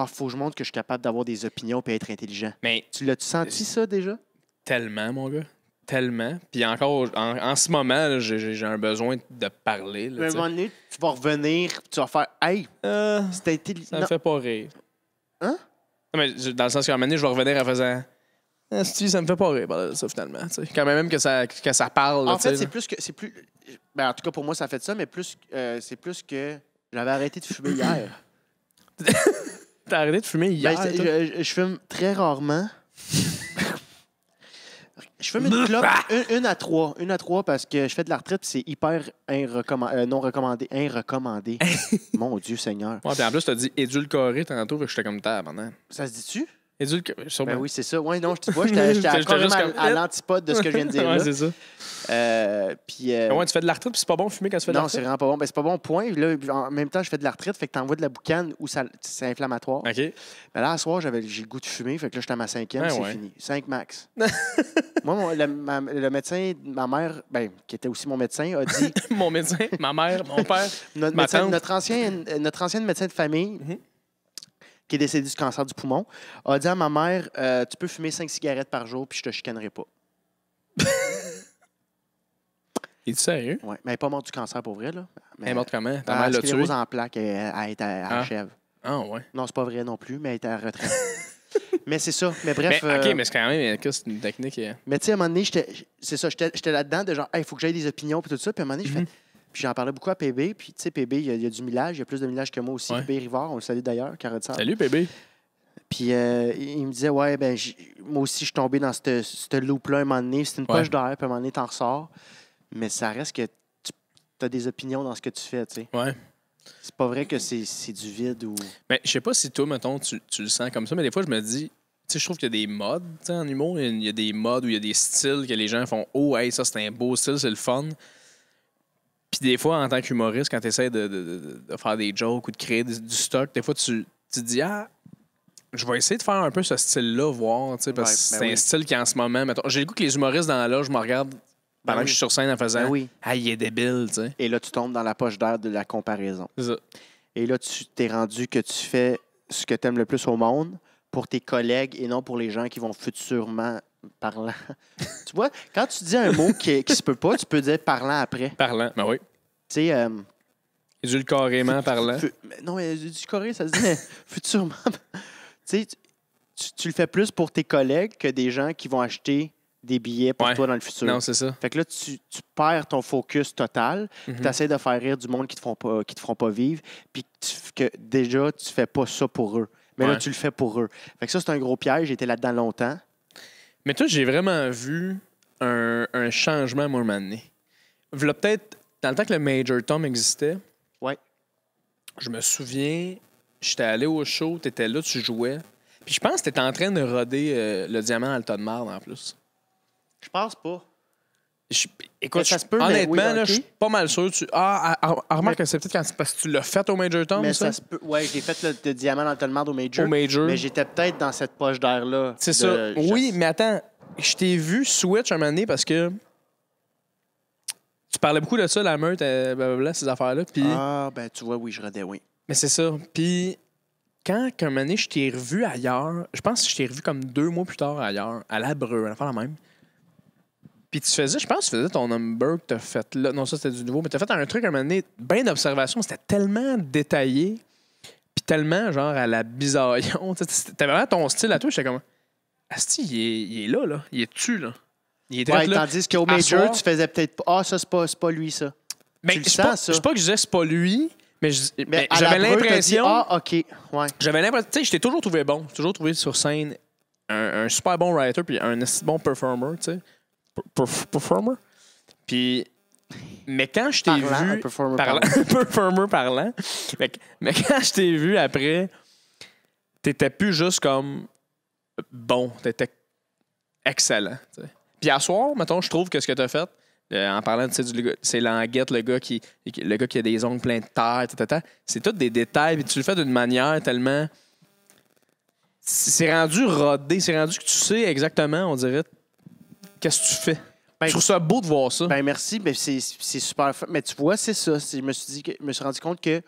Speaker 2: faut que je montre que je suis capable d'avoir des opinions et être intelligent.
Speaker 1: Mais
Speaker 2: Tu l'as-tu senti ça déjà?
Speaker 1: tellement, mon gars. Tellement. Puis encore, en ce moment, là, j'ai un besoin de parler. Là,
Speaker 2: À un moment donné, tu vas revenir, tu vas faire hey, c'était intelligent.
Speaker 1: Ça me fait pas rire.
Speaker 2: Hein?
Speaker 1: Non, mais dans le sens qu'à un moment donné, je vais revenir en faisant. Ça me fait pas rire, parler de ça, finalement. T'sais. Quand même que ça parle. Là,
Speaker 2: En fait,
Speaker 1: là.
Speaker 2: c'est plus que. Ben, en tout cas, pour moi, ça fait ça, mais c'est plus que j'avais arrêté de fumer hier.
Speaker 1: T'as arrêté de fumer hier?
Speaker 2: Ben, je fume très rarement. Je fume une clope, une à trois. Une à trois parce que je fais de la retraite et c'est hyper non recommandé. Inrecommandé. Mon Dieu Seigneur.
Speaker 1: Ouais, puis en plus, t'as dit édulcoré tantôt, fait que j'étais comme pendant.
Speaker 2: Ça se dit-tu?
Speaker 1: Édulcoré,
Speaker 2: Ben oui, c'est ça. Ouais, non, tu vois, j'étais carrément à l'antipode de ce que je viens de dire
Speaker 1: ouais,
Speaker 2: là.
Speaker 1: c'est ça.
Speaker 2: Puis,
Speaker 1: Ouais, tu fais de la retraite, puis c'est pas bon de fumer quand tu fais de la
Speaker 2: non, c'est
Speaker 1: retraite?
Speaker 2: vraiment pas bon. Ben, c'est pas bon, point. Là, en même temps, je fais de la retraite, fait que t'envoies de la boucane où c'est inflammatoire.
Speaker 1: OK.
Speaker 2: Mais là, à soir, j'ai le goût de fumer, fait que là, j'étais à ma 5e,
Speaker 1: Ouais,
Speaker 2: c'est
Speaker 1: ouais.
Speaker 2: fini. 5 max. Moi, le médecin, ma mère, ben, qui était aussi mon médecin, a dit...
Speaker 1: Mon médecin, ma mère, mon père,
Speaker 2: notre,
Speaker 1: ma
Speaker 2: médecin,
Speaker 1: tante.
Speaker 2: notre ancienne médecin de famille,
Speaker 1: Mhm.
Speaker 2: qui est décédé du cancer du poumon, a dit à ma mère, tu peux fumer 5 cigarettes par jour, puis je te chicanerai pas.
Speaker 1: Es-tu sérieux?
Speaker 2: Ouais, mais elle n'est pas morte du cancer pour vrai, là. Mais,
Speaker 1: Elle est morte comment? Ta
Speaker 2: elle
Speaker 1: mère
Speaker 2: a
Speaker 1: l'a tuée?
Speaker 2: sclérose en plaques, elle est à chèvre.
Speaker 1: Ah, ouais.
Speaker 2: Non, c'est pas vrai non plus, mais elle est à la retraite. Mais c'est ça. Mais bref.
Speaker 1: Mais, OK, mais c'est quand même c'est une technique.
Speaker 2: Mais tu sais, à un moment donné, j'étais là-dedans de genre, il faut que j'aille des opinions puis tout ça. Puis à un moment donné, puis j'en parlais beaucoup à PB. Puis tu sais, PB, il y a du millage. Il y a plus de millage que moi aussi.
Speaker 1: Ouais.
Speaker 2: PB Rivard, on le salue d'ailleurs, Carotte Sable.
Speaker 1: Salut, bébé.
Speaker 2: Puis il me disait, ouais, ben, moi aussi, je suis tombé dans cette loop-là un moment donné. C'est une poche d'air, puis à un moment donné, t'en ressors. Mais ça reste que tu as des opinions dans ce que tu fais, tu sais.
Speaker 1: Ouais.
Speaker 2: C'est pas vrai que c'est du vide ou.
Speaker 1: Mais je sais pas si toi, mettons, tu le sens comme ça, mais des fois, je me dis, tu sais, je trouve qu'il y a des modes, tu sais, en humour. Il y a des modes où il y a des styles que les gens font, oh, hey, ça, c'est un beau style, c'est le fun. Puis des fois, en tant qu'humoriste, quand tu essaies de faire des jokes ou de créer du stock, des fois, tu te dis, ah, je vais essayer de faire un peu ce style-là, voir, tu sais, parce que c'est un style qui, en ce moment, mettons, j'ai le goût que les humoristes dans la loge me regardent pendant que je suis sur scène en faisant, ah, il est débile, tu sais.
Speaker 2: Et là, tu tombes dans la poche d'air de la comparaison.
Speaker 1: C'est ça.
Speaker 2: Et là, tu t'es rendu que tu fais ce que tu aimes le plus au monde pour tes collègues et non pour les gens qui vont futurement parlant. Tu vois, quand tu dis un mot qui se peut pas, tu peux dire parlant après.
Speaker 1: Parlant, ben oui.
Speaker 2: Tu sais...
Speaker 1: Édulcorément parlant.
Speaker 2: Non, mais du coré, ça se dit futurement. Tu sais, tu le fais plus pour tes collègues que des gens qui vont acheter des billets pour toi dans le futur.
Speaker 1: Non, c'est ça.
Speaker 2: Fait que là, tu perds ton focus total. Tu essaies de faire rire du monde qui te feront pas vivre. Puis que déjà, tu fais pas ça pour eux. Mais là, tu le fais pour eux. Fait que ça, c'est un gros piège. J'étais là-dedans longtemps.
Speaker 1: Mais toi, j'ai vraiment vu un changement, moi, un moment donné. V'là peut-être, dans le temps que le Major Tom existait, je me souviens, j'étais allé au show, t'étais là, tu jouais. Puis je pense que t'étais en train de roder le diamant dans le tas de marde en plus.
Speaker 2: Je pense pas.
Speaker 1: Écoute,
Speaker 2: ça se peut,
Speaker 1: honnêtement,
Speaker 2: mais oui,
Speaker 1: là, je suis pas mal sûr. Remarque que c'est peut-être parce que tu l'as fait au Major Tom,
Speaker 2: mais
Speaker 1: ça?
Speaker 2: Ça se peut. Ouais, j'ai fait le diamant dans le tas de marde au Major.
Speaker 1: Au Major.
Speaker 2: Mais j'étais peut-être dans cette poche d'air-là.
Speaker 1: C'est ça. Oui, mais attends, je t'ai vu switch un moment donné parce que tu parlais beaucoup de ça, la meute, blablabla, ces affaires-là. Puis...
Speaker 2: Ah, ben tu vois, oui, je rodais, oui.
Speaker 1: Mais c'est ça. Puis quand, un moment donné, je t'ai revu ailleurs, je pense que je t'ai revu comme 2 mois plus tard ailleurs, à la Breu, à la fin la même. Puis tu faisais, je pense que tu faisais ton number que t'as fait là. Non, ça c'était du nouveau, mais t'as fait un truc à un moment donné, bien d'observation, c'était tellement détaillé, puis tellement genre à la bisaillon. T'avais vraiment ton style à toi, j'étais comme, asti, il est là, il est dessus, là. Il est
Speaker 2: Ouais,
Speaker 1: là.
Speaker 2: tandis qu'au Major, tu faisais peut-être pas. Ah, ça, c'est pas lui, ça.
Speaker 1: Mais
Speaker 2: tu le sens, ça.
Speaker 1: Je sais pas que je disais c'est pas lui, mais
Speaker 2: à
Speaker 1: j'avais
Speaker 2: la Breu, t'as
Speaker 1: l'impression.
Speaker 2: dit, ah, OK. Ouais.
Speaker 1: J'avais l'impression. Tu sais, je t'ai toujours trouvé bon. J'ai toujours trouvé sur scène un super bon writer puis un bon performer, tu sais. Performer. Puis. Mais quand je t'ai vu.
Speaker 2: Un performer
Speaker 1: performer parlant. Mais quand je t'ai vu après, t'étais plus juste comme bon. T'étais excellent. T'sais. Puis à soir, mettons, je trouve que ce que t'as fait, en parlant de c'est Languette, le gars qui a des ongles pleins de terre, c'est tout des détails, puis tu le fais d'une manière tellement. C'est rendu rodé, c'est rendu que tu sais exactement, on dirait, qu'est-ce que tu fais. Je trouve ça beau de voir ça.
Speaker 2: Ben merci, mais c'est super. Mais tu vois, c'est ça. Je me suis rendu compte que.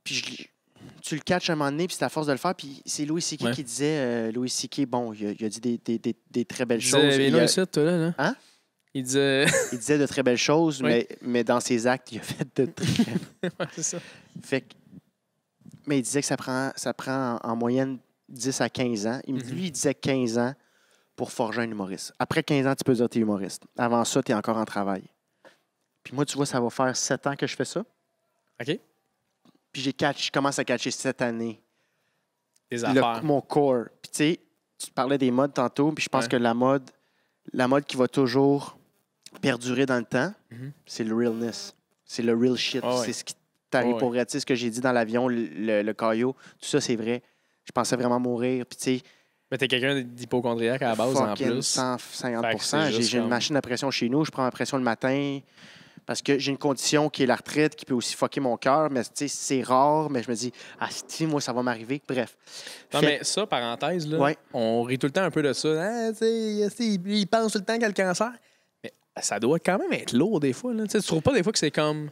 Speaker 2: Puis tu le catches à un moment donné, puis c'est à force de le faire. Puis c'est Louis C.K. qui disait. Louis C.K., bon, il a dit des très belles choses.
Speaker 1: Là.
Speaker 2: Hein?
Speaker 1: Il disait
Speaker 2: de très belles choses,
Speaker 1: oui.
Speaker 2: mais dans ses actes, il a fait de très.
Speaker 1: Ouais, c'est ça.
Speaker 2: Fait que. Mais il disait que ça prend en moyenne 10 à 15 ans. Lui, il disait 15 ans pour forger un humoriste. Après 15 ans, tu peux dire que tu es humoriste. Avant ça, tu es encore en travail. Puis moi, tu vois, ça va faire 7 ans que je fais ça.
Speaker 1: OK.
Speaker 2: Puis je commence à catcher cette année.
Speaker 1: Les affaires.
Speaker 2: Mon corps. Puis tu sais, tu parlais des modes tantôt, puis je pense que la mode qui va toujours perdurer dans le temps, c'est le realness. C'est le real shit. C'est ce qui t'arrive pour vrai. Tu sais, ce que j'ai dit dans l'avion, le caillot, tout ça, c'est vrai. Je pensais vraiment mourir. Puis tu sais...
Speaker 1: Mais t'es quelqu'un d'hypochondriaque à la base, en plus.
Speaker 2: 150 J'ai une machine à pression chez nous. Je prends ma pression le matin parce que j'ai une condition qui est la retraite qui peut aussi fucker mon cœur. Mais c'est rare. Mais je me dis, moi, ça va m'arriver. Bref.
Speaker 1: Mais ça, parenthèse, là, on rit tout le temps un peu de ça. Il pense tout le temps qu'il a le cancer. Mais ça doit quand même être lourd des fois. Là. Tu trouves pas des fois que c'est comme...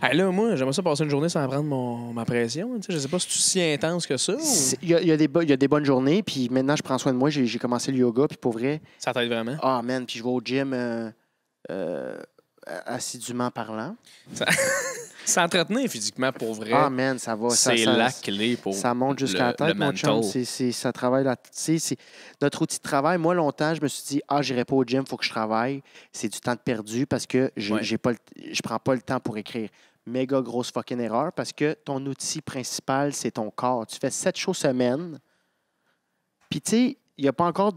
Speaker 1: là, moi, j'aimerais ça passer une journée sans prendre ma pression. Je sais pas si c'est si intense que ça.
Speaker 2: Il y a des bonnes journées, puis maintenant, je prends soin de moi. J'ai commencé le yoga, puis pour vrai...
Speaker 1: Ça t'aide vraiment?
Speaker 2: Ah, man, puis je vais au gym assidûment parlant.
Speaker 1: S'entretenir physiquement, pour vrai.
Speaker 2: Ah, man, ça va.
Speaker 1: C'est la clé pour
Speaker 2: ça monte jusqu'à la tête, mon chum. Ça travaille là. C'est notre outil de travail. Moi, longtemps, je me suis dit, j'irai pas au gym, il faut que je travaille. C'est du temps de perdu parce que je prends pas le temps pour écrire. Méga grosse fucking erreur parce que ton outil principal, c'est ton corps. Tu fais 7 shows semaine. Puis, tu sais, il n'y a pas encore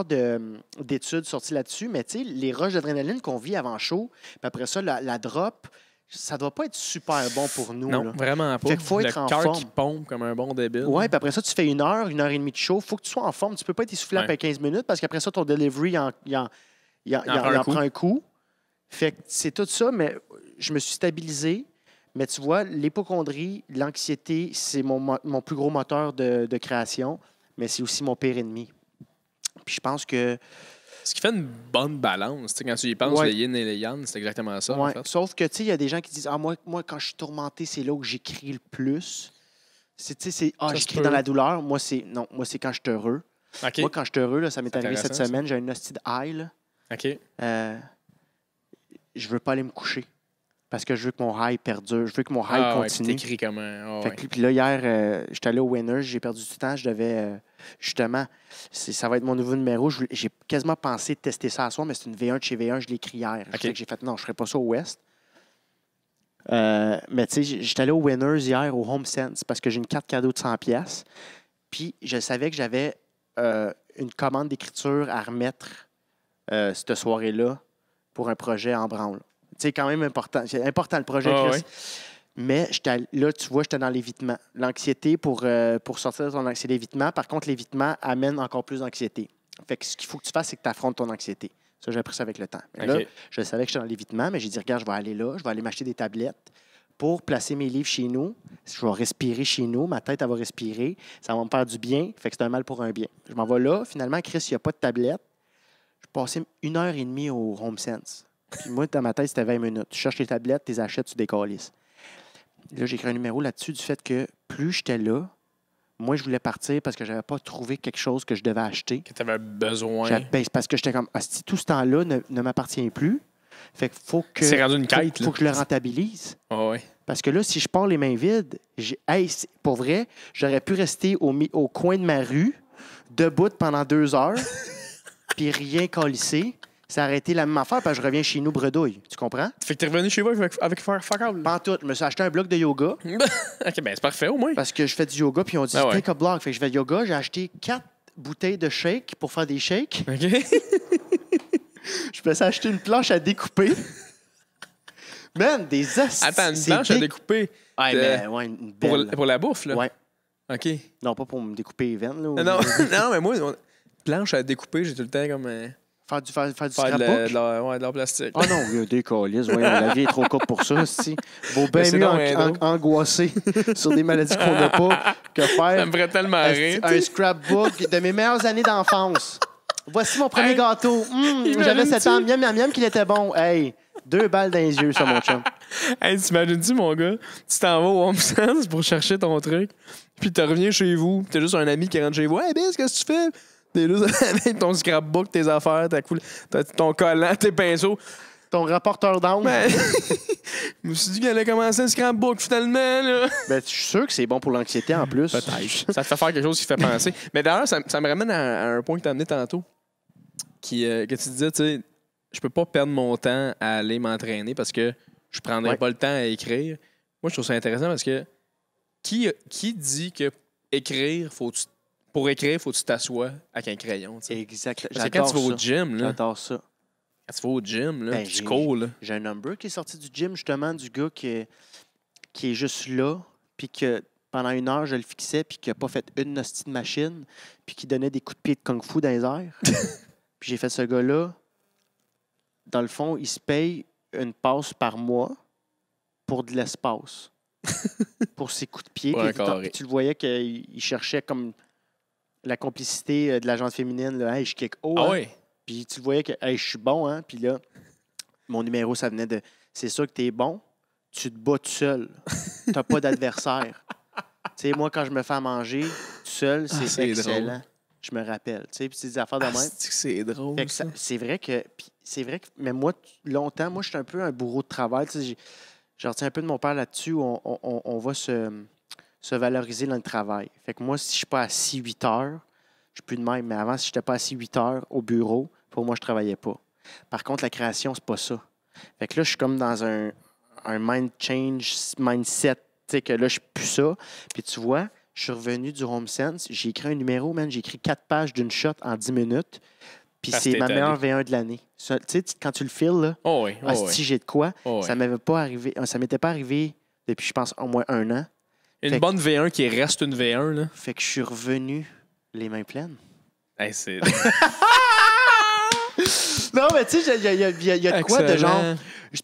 Speaker 2: d'études sorties là-dessus, mais tu sais, les rushs d'adrénaline qu'on vit avant show, puis après ça, la drop, ça doit pas être super bon pour nous.
Speaker 1: Non,
Speaker 2: là.
Speaker 1: vraiment pas.
Speaker 2: Fait qu'il faut être en forme.
Speaker 1: Le cœur qui pompe comme un bon débile.
Speaker 2: Oui, puis après ça, tu fais 1 heure et demie de show. Il faut que tu sois en forme. Tu peux pas être essoufflé après 15 minutes parce qu'après ça, ton delivery, il en prend un coup. Fait que c'est tout ça, mais je me suis stabilisé. Mais tu vois, l'hypocondrie, l'anxiété, c'est mon plus gros moteur de création, mais c'est aussi mon pire ennemi. Puis je pense que...
Speaker 1: Ce qui fait une bonne balance. Quand tu y penses, le yin et le yang, c'est exactement ça.
Speaker 2: Ouais.
Speaker 1: En fait.
Speaker 2: Sauf que, tu sais, il y a des gens qui disent « moi, quand je suis tourmenté, c'est là où j'écris le plus. » J'écris dans la douleur. Moi, c'est quand je suis heureux.
Speaker 1: Okay.
Speaker 2: Moi, quand je suis heureux, là, ça m'est arrivé cette semaine, j'ai un hostie de high. Là.
Speaker 1: OK.
Speaker 2: Je veux pas aller me coucher. Parce que je veux que mon high perdure. Je veux que mon high continue.
Speaker 1: Ouais, t'écris comme un...
Speaker 2: Puis là, hier, j'étais allé au Winners. J'ai perdu du temps. Je devais... justement, ça va être mon nouveau numéro. J'ai quasiment pensé tester ça à soir, mais c'est une V1 de chez V1. Je l'ai écrit hier. Okay. J'ai fait, non, je ne ferai pas ça au West. Mais tu sais, j'étais allé au Winners hier, au Home Sense, parce que j'ai une carte cadeau de 100$. Puis je savais que j'avais une commande d'écriture à remettre cette soirée-là pour un projet en branle. C'est quand même important. C'est important le projet, Chris. Ouais. Mais là, tu vois, j'étais dans l'évitement. L'anxiété pour sortir de ton anxiété, l'évitement. Par contre, l'évitement amène encore plus d'anxiété. Fait que ce qu'il faut que tu fasses, c'est que tu affrontes ton anxiété. Ça, j'ai appris ça avec le temps. Mais là, je savais que j'étais dans l'évitement, mais j'ai dit, regarde, je vais aller là, je vais aller m'acheter des tablettes pour placer mes livres chez nous. Je vais respirer chez nous. Ma tête, elle va respirer. Ça va me faire du bien. Fait que c'est un mal pour un bien. Je m'en vais là. Finalement, Chris, il n'y a pas de tablette. Je passais 1h30 au Home Sense. Puis moi, dans ma tête, c'était 20 minutes. Tu cherches les tablettes, tu les achètes, tu décalisses. Là, j'ai écrit un numéro là-dessus du fait que plus j'étais là, moi, je voulais partir parce que je n'avais pas trouvé quelque chose que je devais acheter.
Speaker 1: Que tu avais besoin.
Speaker 2: Parce que j'étais comme, si tout ce temps-là ne m'appartient plus, fait qu'il faut que...
Speaker 1: C'est rendu une quête,
Speaker 2: faut que je le rentabilise.
Speaker 1: Oh, ouais.
Speaker 2: Parce que là, si je pars les mains vides, pour vrai, j'aurais pu rester au coin de ma rue, debout pendant 2 heures, puis rien calisser. Ça aurait été la même affaire parce que je reviens chez nous bredouille. Tu comprends?
Speaker 1: Fait que t'es revenu chez vous avec fuck all.
Speaker 2: Pas en tout. Je me suis acheté un bloc de yoga.
Speaker 1: OK, ben c'est parfait au moins.
Speaker 2: Parce que je fais du yoga, puis on dit take a block. Fait que je fais du yoga. J'ai acheté 4 bouteilles de shake pour faire des shakes.
Speaker 1: OK.
Speaker 2: Je me suis acheté une planche à découper. Man, des assis.
Speaker 1: Attends, une planche à découper?
Speaker 2: Une belle.
Speaker 1: Pour la bouffe, là?
Speaker 2: Ouais.
Speaker 1: OK.
Speaker 2: Non, pas pour me découper les veines. Là,
Speaker 1: non, mais moi, planche à découper, j'ai tout le temps comme...
Speaker 2: Faire du scrapbook?
Speaker 1: De l'art plastique.
Speaker 2: Ah non, il y a des calices. La vie est trop courte pour ça. Vaut bien mieux angoisser sur des maladies qu'on n'a pas que faire
Speaker 1: ça me ferait tellement rire.
Speaker 2: Un scrapbook de mes meilleures années d'enfance. Voici mon premier gâteau. J'avais 7 ans. Miam, miam, miam, qu'il était bon. Hey, 2 balles dans les yeux, ça, mon chum.
Speaker 1: Hey, t'imagines-tu, mon gars, tu t'en vas au Home Sense pour chercher ton truc, puis tu reviens chez vous, t'as juste un ami qui rentre chez vous. Hey, Biz, qu'est-ce que tu fais? T'es là avec ton scrapbook, tes affaires, ton collant, tes pinceaux.
Speaker 2: Ton rapporteur d'angle.
Speaker 1: Ben, je me suis dit qu'elle allait commencer le scrapbook, finalement, là.
Speaker 2: Ben, je suis sûr que c'est bon pour l'anxiété, en plus.
Speaker 1: Peut-être. Ça te fait faire quelque chose qui fait penser. Mais d'ailleurs, ça me ramène à un point que tu as amené tantôt, que tu disais, tu sais, je peux pas perdre mon temps à aller m'entraîner parce que je prendrais pas le temps à écrire. Moi, je trouve ça intéressant parce que qui dit que pour écrire, faut que tu t'assoies avec un crayon? T'sais?
Speaker 2: Exact.
Speaker 1: Parce que quand tu vas au gym, là,
Speaker 2: j'adore ça.
Speaker 1: quand tu vas au gym, là,
Speaker 2: Ben,
Speaker 1: tu cours, là.
Speaker 2: J'ai un number qui est sorti du gym, justement, du gars qui est juste là, puis que pendant 1 heure, je le fixais, puis qui n'a pas fait une hostie de machine, puis qui donnait des coups de pied de kung-fu dans les airs. Puis j'ai fait ce gars-là, dans le fond, il se paye une passe par mois pour de l'espace. Pour ses coups de pied. Puis tu le voyais qu'il cherchait comme la complicité de la gente féminine. Là. Hey, je kick haut.
Speaker 1: Ah
Speaker 2: hein?
Speaker 1: oui?
Speaker 2: Puis tu le voyais que hey, je suis bon. Hein? Puis là, mon numéro, ça venait de c'est sûr que tu es bon, tu te bats tout seul. Tu n'as pas d'adversaire. Tu sais, moi, quand je me fais à manger tout seul, c'est excellent. Drôle. Je me rappelle. Tu sais, puis c'est des affaires de même.
Speaker 1: C'est drôle.
Speaker 2: C'est vrai que. Mais moi, longtemps, moi, je suis un peu un bourreau de travail. Tu sais, je retiens un peu de mon père là-dessus. On va se valoriser dans le travail. Fait que moi, si je ne suis pas assis 8 heures, je suis plus de même. Mais avant, si je n'étais pas assis 8 heures au bureau, pour moi, je ne travaillais pas. Par contre, la création, c'est pas ça. Fait que là, je suis comme dans un mind change, mindset. Tu sais, que là, je suis plus ça. Puis tu vois, je suis revenu du Home Sense. J'ai écrit un numéro, man. J'ai écrit 4 pages d'une shot en 10 minutes. Puis c'est ma meilleure V1 de l'année. Tu sais, quand tu le files, là, si j'ai de quoi, ça m'avait pas arrivé. Ça m'était pas arrivé depuis, je pense, au moins 1 an.
Speaker 1: Une bonne V1 qui reste une V1, là.
Speaker 2: Fait que je suis revenu les mains pleines.
Speaker 1: Hey, c'est...
Speaker 2: Non, mais tu sais, il y a de quoi de genre...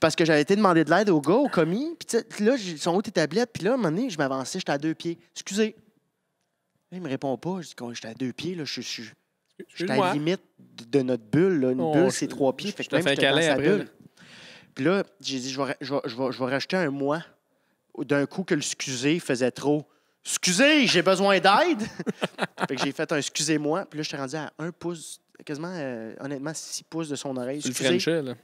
Speaker 2: Parce que j'avais été demander de l'aide au gars, au commis. Puis là, ils sont où tes tablettes? Puis là, à un moment donné, je m'avançais, j'étais à 2 pieds. Excusez. Là, il me répond pas. Je dis, j'étais à 2 pieds, là, j'étais à la limite de notre bulle. Là. Une bulle, c'est 3 pieds. Fait que même j'étais dans sa bulle. Puis là, j'ai dit, je vais rajouter un mois. D'un coup que le excusez faisait trop. Excusez, j'ai besoin d'aide. Fait que j'ai fait un excusez-moi. Puis là, je suis rendu à 1 pouce, quasiment, honnêtement, 6 pouces de son oreille.
Speaker 1: Le Frenchais, là.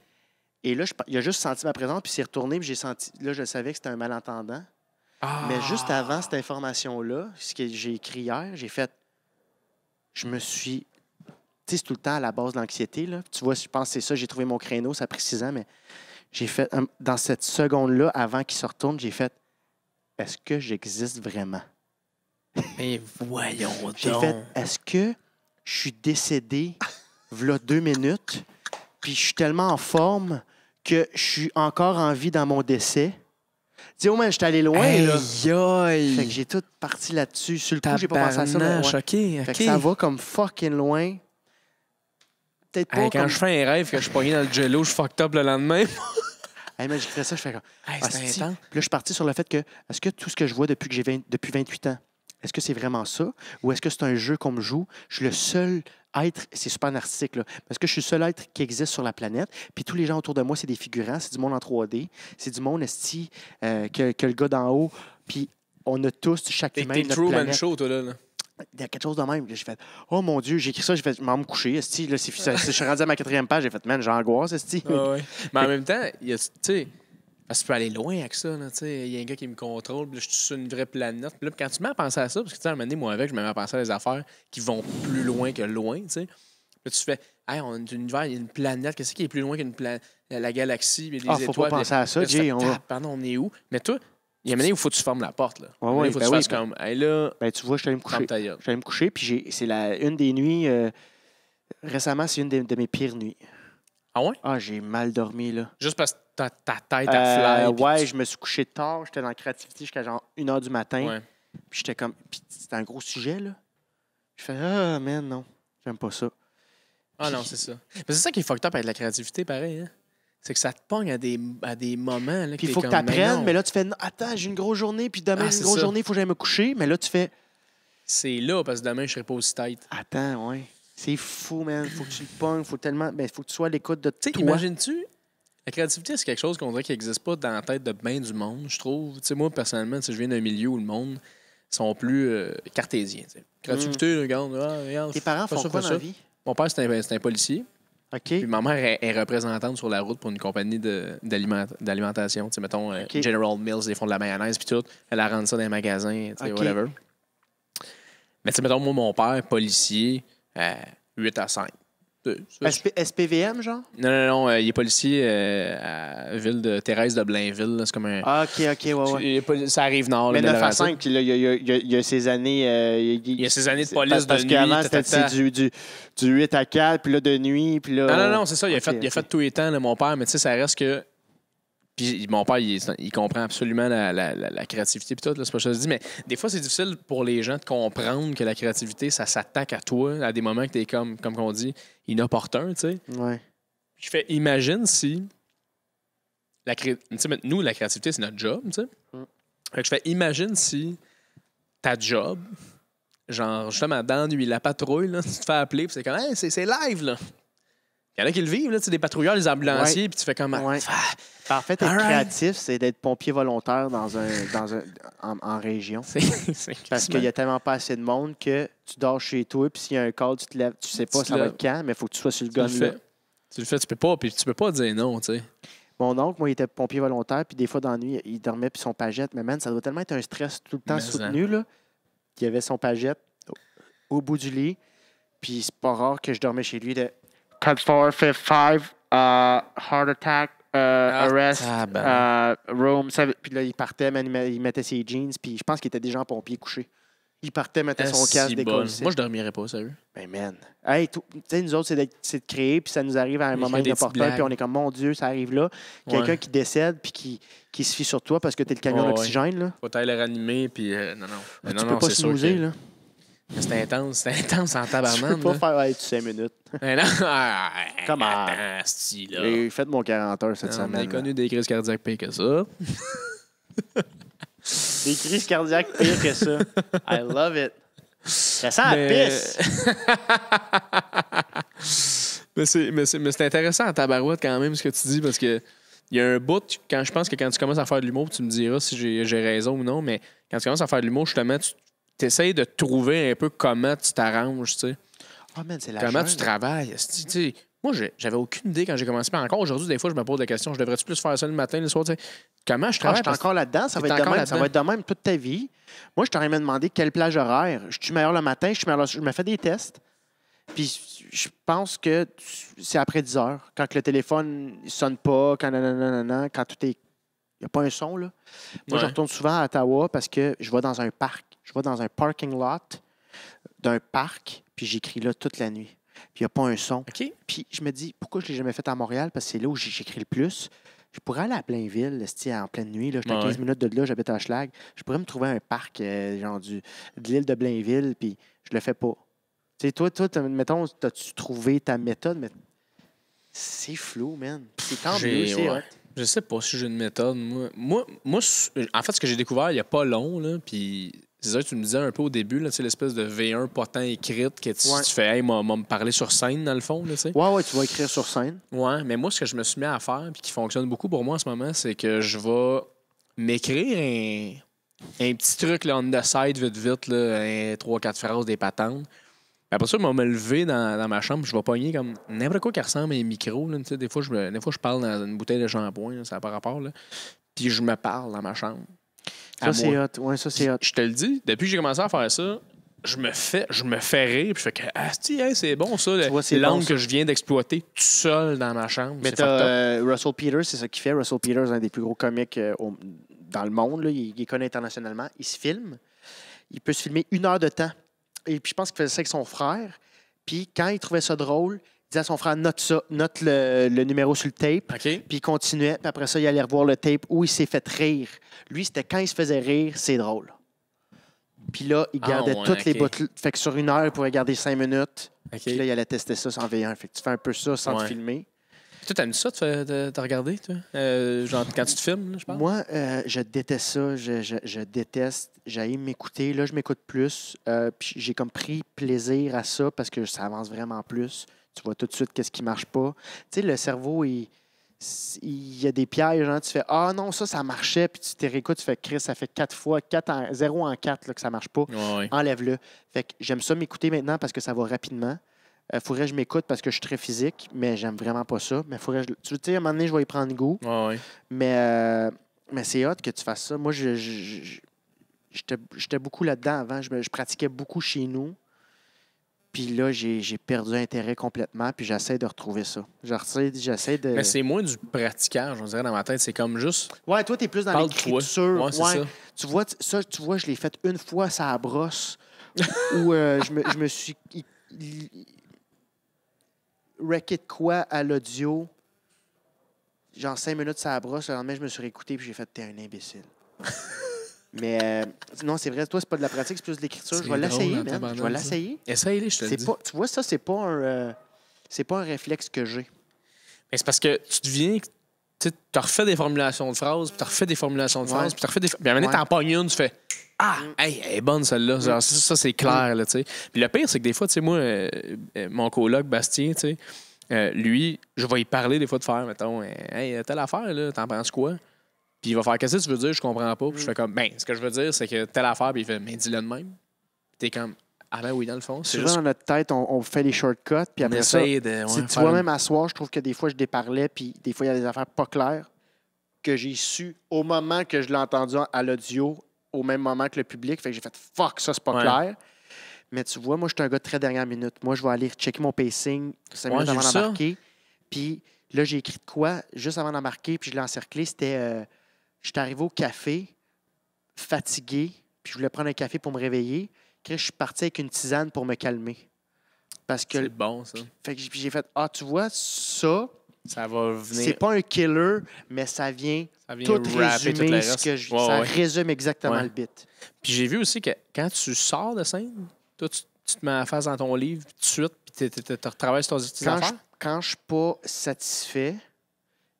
Speaker 2: Et là, il a juste senti ma présence, puis il s'est retourné, puis j'ai senti. Là, je savais que c'était un malentendant. Ah. Mais juste avant cette information-là, ce que j'ai écrit hier, j'ai fait. Je me suis. Tu sais, c'est tout le temps à la base de l'anxiété, là. Tu vois, je pense que c'est ça, j'ai trouvé mon créneau, ça a pris 6 ans, mais j'ai fait. Dans cette seconde-là, avant qu'il se retourne, j'ai fait. Est-ce que j'existe vraiment?
Speaker 1: Mais voyons donc.
Speaker 2: J'ai fait. Est-ce que je suis décédé, v'là 2 minutes, puis je suis tellement en forme que je suis encore en vie dans mon décès. Dis, oh man, je suis allé loin, là. Fait que j'ai tout parti là-dessus. Sur le coup, j'ai pas pensé à ça. Mais ouais.
Speaker 1: Okay.
Speaker 2: Fait que ça va comme fucking loin. Peut-être pas
Speaker 1: quand je fais un rêve que je suis pogné dans le jello, je fucked up le lendemain.
Speaker 2: Hey, mais j'écris ça, je fais comme...
Speaker 1: c'est intense.
Speaker 2: Puis là, je suis parti sur le fait que, est-ce que tout ce que je vois depuis 28 ans, est-ce que c'est vraiment ça? Ou est-ce que c'est un jeu qu'on me joue? Je suis le seul être, c'est super narcissique, là, parce que je suis le seul être qui existe sur la planète, puis tous les gens autour de moi, c'est des figurants, c'est du monde en 3D, c'est du monde, esti, que le gars d'en haut, puis on a tous, chaque humain, notre
Speaker 1: Truman
Speaker 2: planète.
Speaker 1: Show, toi, là.
Speaker 2: Il y a quelque chose de même. J'ai fait, oh mon Dieu, j'ai écrit ça, j'ai fait, je m'en me coucher, esti, là, je suis rendu à ma 4e page, j'ai fait, man, j'angoisse, esti.
Speaker 1: Ouais. Mais en même temps, tu sais, parce que tu peux aller loin avec ça. Il y a un gars qui me contrôle, puis là, je suis sur une vraie planète. Puis là, quand tu mets à penser à ça, parce que à un moment donné, moi, avec, je me mets à penser à des affaires qui vont plus loin que loin. T'sais. Là, tu fais, hey, on a un univers, il y a une planète, qu'est-ce qui est plus loin qu'une la galaxie, il y a des étoiles.
Speaker 2: Faut pas penser à ça, Jay.
Speaker 1: Pardon, on est où? Mais toi, il y a un moment où il faut que tu fermes la porte. Là.
Speaker 2: Ouais,
Speaker 1: il faut que tu fasses comme, hey, là.
Speaker 2: Ben, tu vois, je suis allé me coucher. Je suis allé me coucher, puis c'est une des nuits. Récemment, c'est une de mes pires nuits.
Speaker 1: Ah ouais?
Speaker 2: Ah, j'ai mal dormi, là.
Speaker 1: Juste parce que ta tête a fly.
Speaker 2: Ouais, je me suis couché tard. J'étais dans la créativité jusqu'à genre 1h du matin.
Speaker 1: Ouais.
Speaker 2: Puis j'étais comme... Puis c'était un gros sujet, là. Je fais, ah, man, non. J'aime pas ça.
Speaker 1: Ah non, c'est ça. Mais c'est ça qui est fucked up avec la créativité, pareil, hein? C'est que ça te pogne à des moments. Là,
Speaker 2: puis il faut que tu apprennes, mais là, tu fais, non, attends, j'ai une grosse journée, puis demain, j'ai une grosse journée, il faut que j'aille me coucher. Mais là, tu fais...
Speaker 1: C'est là, parce que demain, je serai pas aussi tête.
Speaker 2: Attends, ouais. C'est fou, man. Faut que tu le pognes. Faut que tu sois à l'écoute de
Speaker 1: Tu sais,
Speaker 2: toi.
Speaker 1: imagines-tu, la créativité, c'est quelque chose qu'on dirait qui n'existe pas dans la tête de bien du monde, je trouve. Tu sais, moi, personnellement, je viens d'un milieu où le monde sont plus cartésiens. T'sais. Créativité, regarde, regarde.
Speaker 2: Tes parents font quoi dans la vie?
Speaker 1: Mon père, c'est un policier.
Speaker 2: OK.
Speaker 1: Puis ma mère est représentante sur la route pour une compagnie d'alimentation. Tu sais, mettons, General Mills, ils font de la mayonnaise, puis tout. Elle a rendu ça dans les magasins, tu sais, whatever. Mais tu sais, mettons, moi, mon père, policier, 8 à 5.
Speaker 2: SPVM, genre?
Speaker 1: Non, il est policier à la ville de Thérèse de Blainville. C'est comme un...
Speaker 2: Ah, OK, ouais.
Speaker 1: Ça arrive nord.
Speaker 2: Mais 9 à 5, puis là, il y a ces années...
Speaker 1: il y a ces années de police
Speaker 2: parce
Speaker 1: de nuit.
Speaker 2: Parce qu'avant, c'était du 8 à 4, puis là, de nuit, puis là...
Speaker 1: Non, c'est ça. Il a fait tous les temps, là, mon père. Mais tu sais, ça reste que... Puis mon père, il comprend absolument la créativité puis tout, là, c'est pas ce que je dis, mais des fois, c'est difficile pour les gens de comprendre que la créativité, ça s'attaque à toi à des moments que t'es comme on dit, inopportun, tu sais.
Speaker 2: Ouais.
Speaker 1: Je fais, imagine si... nous, la créativité, c'est notre job, tu sais. Fait que je fais, imagine si ta job, genre, justement, dans la nuit, la patrouille, là, tu te fais appeler, puis c'est comme, hey, c'est live, là. Il y en a qui le vivent, là, des patrouilleurs, les ambulanciers, puis tu fais comme...
Speaker 2: Ouais. En fait, être créatif, c'est d'être pompier volontaire en région. Parce qu'il n'y a tellement pas assez de monde que tu dors chez toi, puis s'il y a un call, tu te lèves, tu sais pas ça va être quand, mais il faut que tu sois sur le gun là.
Speaker 1: Tu le fais, tu peux pas dire non, tu sais.
Speaker 2: Mon oncle, moi, il était pompier volontaire, puis des fois, dans la nuit, il dormait, puis son pagette. Mais man, ça doit tellement être un stress tout le temps soutenu, là, qu'il y avait son pagette au bout du lit, puis c'est pas rare que je dormais chez lui de 4-4-5-5, heart attack, arrest, room. Puis là, il partait, il mettait ses jeans, puis je pense qu'il était déjà en pompier couché. Il partait, mettait son casque, décollé.
Speaker 1: Moi, je dormirais pas, sérieux.
Speaker 2: Ben, man. Hey, tu sais, nous autres, c'est de créer, puis ça nous arrive à un moment inopportun, puis on est comme, mon Dieu, ça arrive là. Quelqu'un qui décède, puis qui se fie sur toi parce que t'es le camion d'oxygène, là.
Speaker 1: Faut t'aller le ranimer, puis non.
Speaker 2: Tu peux pas snoozer, là.
Speaker 1: C'est intense en tabarnak.
Speaker 2: Tu peux pas faire 5 minutes.
Speaker 1: Non,
Speaker 2: Comment? J'ai fait mon 40 heures cette semaine.
Speaker 1: On a connu des crises cardiaques pires que ça.
Speaker 2: Des crises cardiaques pires que ça. I love it. Ça sent la pisse.
Speaker 1: mais c'est intéressant en tabarouette quand même ce que tu dis parce que il y a un bout, je pense que quand tu commences à faire de l'humour, tu me diras si j'ai raison ou non, mais quand tu commences à faire de l'humour, justement, tu essaies de trouver un peu comment tu t'arranges, tu sais.
Speaker 2: Oh man, c'est la
Speaker 1: comment
Speaker 2: jeune.
Speaker 1: tu travailles. Moi, j'avais aucune idée quand j'ai commencé. Mais encore aujourd'hui, des fois, je me pose des questions. Je devrais-tu plus faire ça le matin, le soir? T'sais? Comment je travaille?
Speaker 2: Je suis encore là-dedans. Ça va être de même toute ta vie. Moi, je t'aurais même demandé quelle plage horaire. Je suis meilleur le matin, je me fais des tests. Puis je pense que c'est après 10 heures. Quand le téléphone ne sonne pas, quand tout est... Il n'y a pas un son, là. Moi, je retourne souvent à Ottawa parce que je vais dans un parc. Je vais dans un parking lot d'un parc, puis j'écris là toute la nuit. Puis il n'y a pas un son.
Speaker 1: Okay.
Speaker 2: Puis je me dis, pourquoi je ne l'ai jamais fait à Montréal? Parce que c'est là où j'écris le plus. Je pourrais aller à Blainville, en pleine nuit. Là, j'étais à 15 minutes de là, j'habite à Schlag. Je pourrais me trouver un parc genre de l'île de Blainville, puis je le fais pas. Tu sais, toi, mettons, as-tu trouvé ta méthode? Mais c'est flou, man. C'est tant mieux, c'est hot.
Speaker 1: Je sais pas si j'ai une méthode. Moi, en fait, ce que j'ai découvert il n'y a pas long, là, puis c'est ça que tu me disais un peu au début, là, l'espèce de V1 potent écrite que tu fais, hey, m'a me parler sur scène, dans le fond. Là,
Speaker 2: ouais, tu vas écrire sur scène.
Speaker 1: Ouais, mais moi, ce que je me suis mis à faire, puis qui fonctionne beaucoup pour moi en ce moment, c'est que je vais m'écrire un petit truc là, on the side, vite, là, 3-4 phrases, des patentes. Après ça, je vais me lever dans ma chambre, je vais pogner comme n'importe quoi qui ressemble à un micro. Là, des fois, je parle dans une bouteille de shampoing, là, ça n'a pas rapport. Là. Puis je me parle dans ma chambre.
Speaker 2: Ça, c'est hot. Ouais, ça, c'est hot.
Speaker 1: Je te le dis, depuis que j'ai commencé à faire ça, je me fais rire. Puis je fais que, c'est bon ça, c'est l'angle que je viens d'exploiter tout seul dans ma chambre.
Speaker 2: Mais t'as Russell Peters, c'est ça qu'il fait. Russell Peters, un des plus gros comiques dans le monde. Là. Il est connu internationalement. Il se filme. Il peut se filmer 1 heure de temps. Et puis, je pense qu'il faisait ça avec son frère. Puis, quand il trouvait ça drôle, il disait à son frère, note le numéro sur le tape.
Speaker 1: Okay.
Speaker 2: Puis, il continuait. Puis après ça, il allait revoir le tape où il s'est fait rire. Lui, c'était quand il se faisait rire, c'est drôle. Puis là, il gardait toutes les bouts. Fait que sur 1 heure, il pouvait garder 5 minutes. Puis là, il allait tester ça sans V1. Fait que tu fais un peu ça sans te filmer.
Speaker 1: Toi, t'aimes ça de regarder, toi? Genre, quand tu te filmes, là, je pense?
Speaker 2: Moi, je déteste ça. Je déteste. J'aime m'écouter. Là, je m'écoute plus. Puis j'ai comme pris plaisir à ça parce que ça avance vraiment plus. Tu vois tout de suite qu'est-ce qui marche pas. Tu sais, le cerveau, il y a des pièges. Hein, tu fais ah non, ça marchait. Puis tu te réécoutes, tu fais Chris, ça fait 4 fois, 0 en 4 là, que ça marche pas.
Speaker 1: Ouais.
Speaker 2: Enlève-le. Fait que j'aime ça m'écouter maintenant parce que ça va rapidement. Faudrait que je m'écoute parce que je suis très physique, mais j'aime vraiment pas ça. Mais faudrait que tu sais, à un moment donné, je vais y prendre goût.
Speaker 1: Ouais.
Speaker 2: Mais c'est hot que tu fasses ça. Moi, j'étais beaucoup là-dedans avant. Je pratiquais beaucoup chez nous. Puis là, j'ai perdu intérêt complètement. Puis j'essaie de retrouver ça. J'essaie de.
Speaker 1: Mais c'est moins du pratiquage, on dirait, dans ma tête. C'est comme juste.
Speaker 2: Ouais, toi, t'es plus dans
Speaker 1: Parle de toi.
Speaker 2: l'écriture.
Speaker 1: Ouais, c'est ça.
Speaker 2: Tu vois, je l'ai fait une fois, ça à brosse, où je me suis wrecké de quoi à l'audio. Genre 5 minutes, ça à brosse. Le lendemain, je me suis réécouté puis j'ai fait « T'es un imbécile. » Mais non, c'est vrai, toi, c'est pas de la pratique, c'est plus de l'écriture. Je vais l'essayer, man. Je vais l'essayer.
Speaker 1: Essaye-les, je te le dis.
Speaker 2: Tu vois, ça, c'est pas un réflexe que j'ai.
Speaker 1: Mais c'est parce que tu deviens... Tu refais des formulations de phrases, puis tu refais des formulations de phrases, puis tu refais des... Puis à un moment donné, t'en pognes une, tu fais « Ah! Hey, elle est bonne, celle-là. » Genre, ça, c'est clair, là, tu sais. Puis le pire, c'est que des fois, tu sais, moi, mon coloc, Bastien, tu sais, lui, je vais y parler des fois de faire, mettons, « Hey, telle affaire, là, t'en penses quoi? » Puis il va faire « Qu'est-ce que tu veux dire? Je comprends pas. » Puis je fais comme « Ben, ce que je veux dire, c'est que telle affaire. » Puis il fait « Mais dis-le de même. » Puis t'es comme « Ah ben oui, dans le fond, c'est
Speaker 2: souvent,
Speaker 1: juste...
Speaker 2: dans notre tête, on fait les shortcuts, puis après ça,
Speaker 1: essaye de...
Speaker 2: si tu vois, même à soir, je trouve que des fois, je déparlais, puis des fois, il y a des affaires pas claires que j'ai su au moment que je l'ai entendu à l'audio, au même moment que le public. Fait que j'ai fait « Fuck, ça, c'est pas clair. » Mais tu vois, moi, je suis un gars de très dernière minute. Moi, je vais aller checker mon pacing 5 minutes avant d'embarquer. Puis là, j'ai écrit de quoi juste avant d'embarquer, puis je l'ai encerclé. C'était... j'étais arrivé au café, fatigué, puis je voulais prendre un café pour me réveiller. Je suis parti avec une tisane pour me calmer. Parce que...
Speaker 1: C'est bon, ça.
Speaker 2: Fait que j'ai fait « Ah, tu vois, ça... »
Speaker 1: Ça va venir...
Speaker 2: C'est pas un killer, mais ça vient tout résumer ça résume exactement le bit.
Speaker 1: Puis j'ai vu aussi que quand tu sors de scène, toi, tu te mets à face dans ton livre, tout de suite, puis tu retravailles sur tes affaires.
Speaker 2: Quand je suis pas satisfait,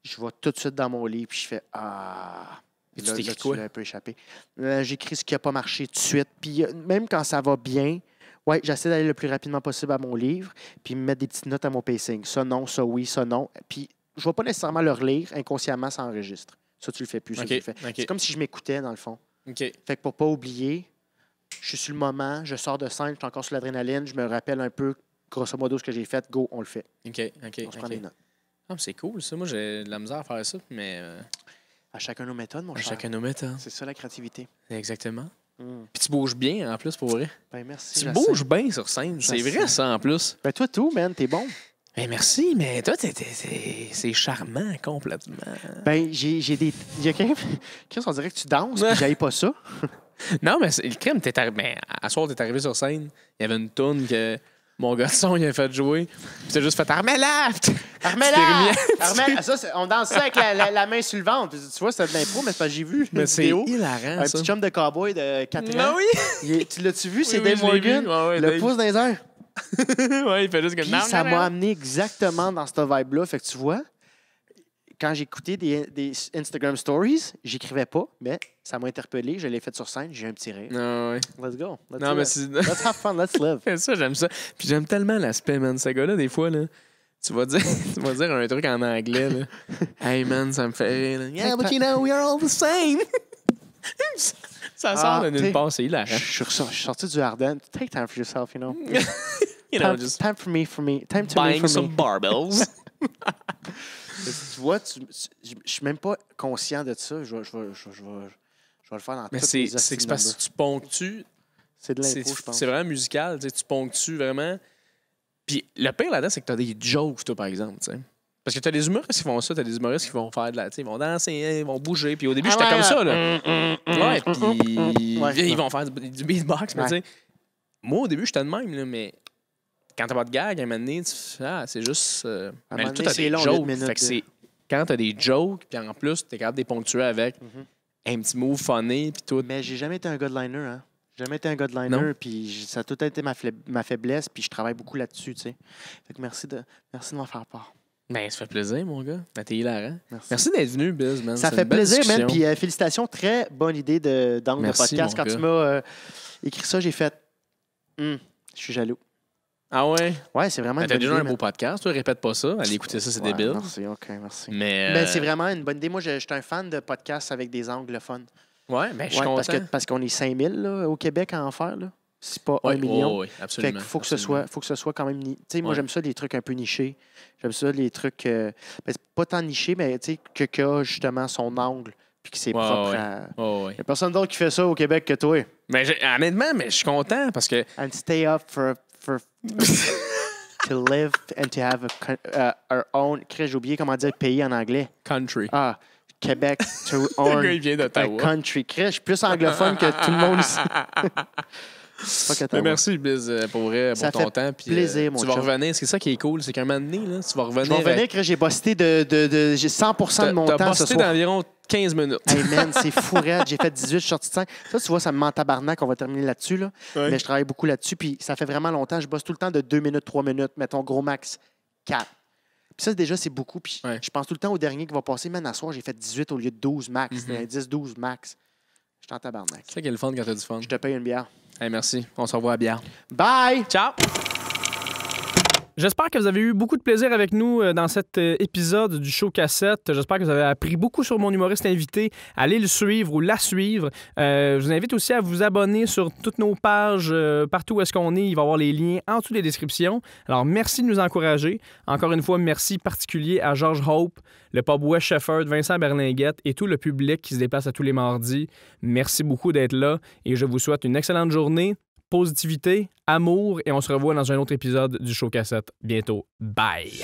Speaker 2: je vais tout de suite dans mon livre, puis je fais « Ah... »
Speaker 1: Puis tu t'écris quoi?
Speaker 2: Tu l'as un peu échappé. J'écris ce qui n'a pas marché tout de suite. Puis même quand ça va bien, ouais, j'essaie d'aller le plus rapidement possible à mon livre, puis me mettre des petites notes à mon pacing. Ça non, ça oui, ça non. Puis je ne vais pas nécessairement le relire. Inconsciemment, ça enregistre. Ça, tu le fais plus. Ça, tu le fais. C'est comme si je m'écoutais, dans le fond. Fait que pour pas oublier, je suis sur le moment, je sors de scène, je suis encore sur l'adrénaline, je me rappelle un peu, grosso modo, ce que j'ai fait. Go, on le fait.
Speaker 1: On se
Speaker 2: prend des notes.
Speaker 1: Ah, c'est cool, ça. Moi, j'ai de la misère à faire ça, mais...
Speaker 2: À chacun nos méthodes, mon cher.
Speaker 1: À chacun nos méthodes.
Speaker 2: C'est ça, la créativité.
Speaker 1: Exactement. Puis tu bouges bien, en plus, pour vrai.
Speaker 2: Ben, merci.
Speaker 1: Tu bouges bien sur scène. C'est vrai, ça, en plus.
Speaker 2: Ben, toi, tout, man, t'es bon.
Speaker 1: Ben, merci, mais toi, c'est charmant, complètement.
Speaker 2: Ben, j'ai des... Il y a quelqu'un... On dirait que tu danses, puis j'aille pas ça.
Speaker 1: Non, mais le crime, t'es arrivé... Ben, à soir, t'es arrivé sur scène, il y avait une toune que... Mon gars de son, il a fait jouer. Puis t'as juste fait « Armella! »
Speaker 2: Armella! Ça, on danse ça avec la main sur le ventre. Tu vois, c'est de l'impro, mais c'est parce que j'ai vu
Speaker 1: mais
Speaker 2: c'est
Speaker 1: hilarant,
Speaker 2: un petit chum de cowboy de 4 ans.
Speaker 1: Oui!
Speaker 2: Tu l'as-tu vu? C'est Dave Morgan. Le pouce dans les airs.
Speaker 1: Ouais, il fait juste comme...
Speaker 2: Puis ça m'a amené exactement dans cette vibe-là. Fait que tu vois, quand j'écoutais des Instagram Stories, j'écrivais pas, mais ça m'a interpellé. Je l'ai fait sur scène, j'ai eu un petit rire.
Speaker 1: Ouais.
Speaker 2: Let's go.
Speaker 1: Let's
Speaker 2: have fun, let's live.
Speaker 1: Ça, j'aime ça. Puis j'aime tellement l'aspect, man. Ce gars-là, des fois, là, tu vas dire un truc en anglais. Là. Hey, man, ça me fait rire. Là. Yeah, but you know, we are all the same. Ça sort de nulle part, c'est hilarant.
Speaker 2: Je suis sorti du Ardennes. Take time for yourself, you know. Time for me. Time to
Speaker 1: buying
Speaker 2: me for
Speaker 1: some
Speaker 2: me.
Speaker 1: barbells.
Speaker 2: Tu vois, je suis même pas conscient de ça. Je vais le faire dans toutes les
Speaker 1: activités. C'est parce que tu ponctues.
Speaker 2: C'est de l'impro, je pense.
Speaker 1: C'est vraiment musical. Tu ponctues vraiment. Puis le pire là-dedans, c'est que tu as des jokes, toi, par exemple. T'sais. Parce que tu as des humoristes qui font ça, tu as des humoristes qui vont faire de la. Ils vont danser, ils vont bouger. Puis au début, j'étais comme ça. Là. Ouais, puis ils vont faire du beatbox. Mais tu sais, moi, au début, j'étais de même, là, mais. Quand t'as pas de gag, à un moment donné, c'est juste... mais tout a des jokes. Fait que c'est quand t'as des jokes, puis en plus, t'es capable de les ponctuer avec un petit move funny, puis tout.
Speaker 2: Mais j'ai jamais été un gars de liner, hein. J'ai jamais été un gars de liner, puis ça a tout été ma faiblesse, puis je travaille beaucoup là-dessus, tu sais. Fait que merci de m'en faire part.
Speaker 1: Ben, ça fait plaisir, mon gars. Ben, t'es hilarant.
Speaker 2: Merci.
Speaker 1: Merci d'être venu, Biz, man.
Speaker 2: Ça
Speaker 1: C'est
Speaker 2: fait
Speaker 1: une belle
Speaker 2: plaisir, man.
Speaker 1: discussion.
Speaker 2: Puis félicitations, très bonne idée d'angle de
Speaker 1: Merci,
Speaker 2: podcast.
Speaker 1: mon
Speaker 2: Quand tu
Speaker 1: gars.
Speaker 2: m'as écrit ça, j'ai fait je suis jaloux.
Speaker 1: Ah ouais?
Speaker 2: Ouais, c'est vraiment
Speaker 1: Ben,
Speaker 2: une
Speaker 1: t'as
Speaker 2: bonne
Speaker 1: déjà
Speaker 2: idée.
Speaker 1: un beau podcast, toi, répète pas ça. Allez écouter ça, c'est
Speaker 2: Ouais,
Speaker 1: débile.
Speaker 2: Merci, OK, merci.
Speaker 1: Mais.
Speaker 2: Ben, c'est vraiment une bonne idée. Moi, je suis un fan de podcasts avec des anglophones.
Speaker 1: Ouais, ben, je suis
Speaker 2: Ouais,
Speaker 1: content.
Speaker 2: parce qu'on est 5000 là, au Québec à en faire. Là. C'est pas
Speaker 1: Ouais,
Speaker 2: 1 million.
Speaker 1: oui,
Speaker 2: Fait
Speaker 1: absolument.
Speaker 2: qu'il faut que
Speaker 1: absolument.
Speaker 2: ce soit quand même. Tu sais, moi,
Speaker 1: Ouais.
Speaker 2: j'aime ça, les trucs un peu nichés. J'aime ça, les trucs. Ben, c'est pas tant nichés, mais tu sais, que a justement son angle, puis que c'est
Speaker 1: Ouais,
Speaker 2: propre
Speaker 1: ouais.
Speaker 2: à.
Speaker 1: Oh, ouais.
Speaker 2: Il n'y a personne d'autre qui fait ça au Québec que toi.
Speaker 1: Mais honnêtement, mais je suis content parce que.
Speaker 2: And stay up for to live and to have our own. J'ai oublié comment dire pays en anglais.
Speaker 1: Country.
Speaker 2: Ah, Québec to
Speaker 1: Le
Speaker 2: own
Speaker 1: gars, il vient
Speaker 2: a
Speaker 1: d'Ottawa.
Speaker 2: country. Je suis plus anglophone que tout le monde ici. Fuck
Speaker 1: Mais
Speaker 2: Ottawa.
Speaker 1: merci, Biz, pour vrai, pour
Speaker 2: Ça
Speaker 1: ton
Speaker 2: fait
Speaker 1: temps. Puis,
Speaker 2: plaisir, mon
Speaker 1: tu vas
Speaker 2: chum.
Speaker 1: revenir. C'est ça qui est cool. C'est qu'un moment donné, là, tu vas revenir.
Speaker 2: Je vais revenir, Chris, j'ai busté j'ai 100% de mon
Speaker 1: T'as
Speaker 2: temps ce
Speaker 1: busté
Speaker 2: soir.
Speaker 1: d'environ 15 minutes.
Speaker 2: Hey man, c'est fou raide. J'ai fait 18, je suis sorti de 5. Ça, tu vois, ça me ment tabarnak. On va terminer là-dessus. Là.
Speaker 1: Ouais.
Speaker 2: Mais je travaille beaucoup là-dessus. Puis ça fait vraiment longtemps. Je bosse tout le temps de 2 minutes, 3 minutes. Mettons, gros max, 4. Puis ça, déjà, c'est beaucoup. Puis
Speaker 1: Ouais.
Speaker 2: je pense tout le temps au dernier qui va passer. Man, à soir, j'ai fait 18 au lieu de 12 max. C'était 10, 12 max. Je suis en tabarnak.
Speaker 1: C'est ça qui est le fun quand t'as du fun.
Speaker 2: Je te paye une bière.
Speaker 1: Hey, merci. On se revoit à bière.
Speaker 2: Bye!
Speaker 1: Ciao! J'espère que vous avez eu beaucoup de plaisir avec nous dans cet épisode du show cassette. J'espère que vous avez appris beaucoup sur mon humoriste invité. Allez le suivre ou la suivre. Je vous invite aussi à vous abonner sur toutes nos pages, partout où est-ce qu'on est. Il va y avoir les liens en dessous des descriptions. Alors, merci de nous encourager. Encore une fois, merci particulier à George Hope, le pub West Shefford, Vincent Berlinguette et tout le public qui se déplace à tous les mardis. Merci beaucoup d'être là et je vous souhaite une excellente journée. Positivité, amour et on se revoit dans un autre épisode du show cassette bientôt. Bye!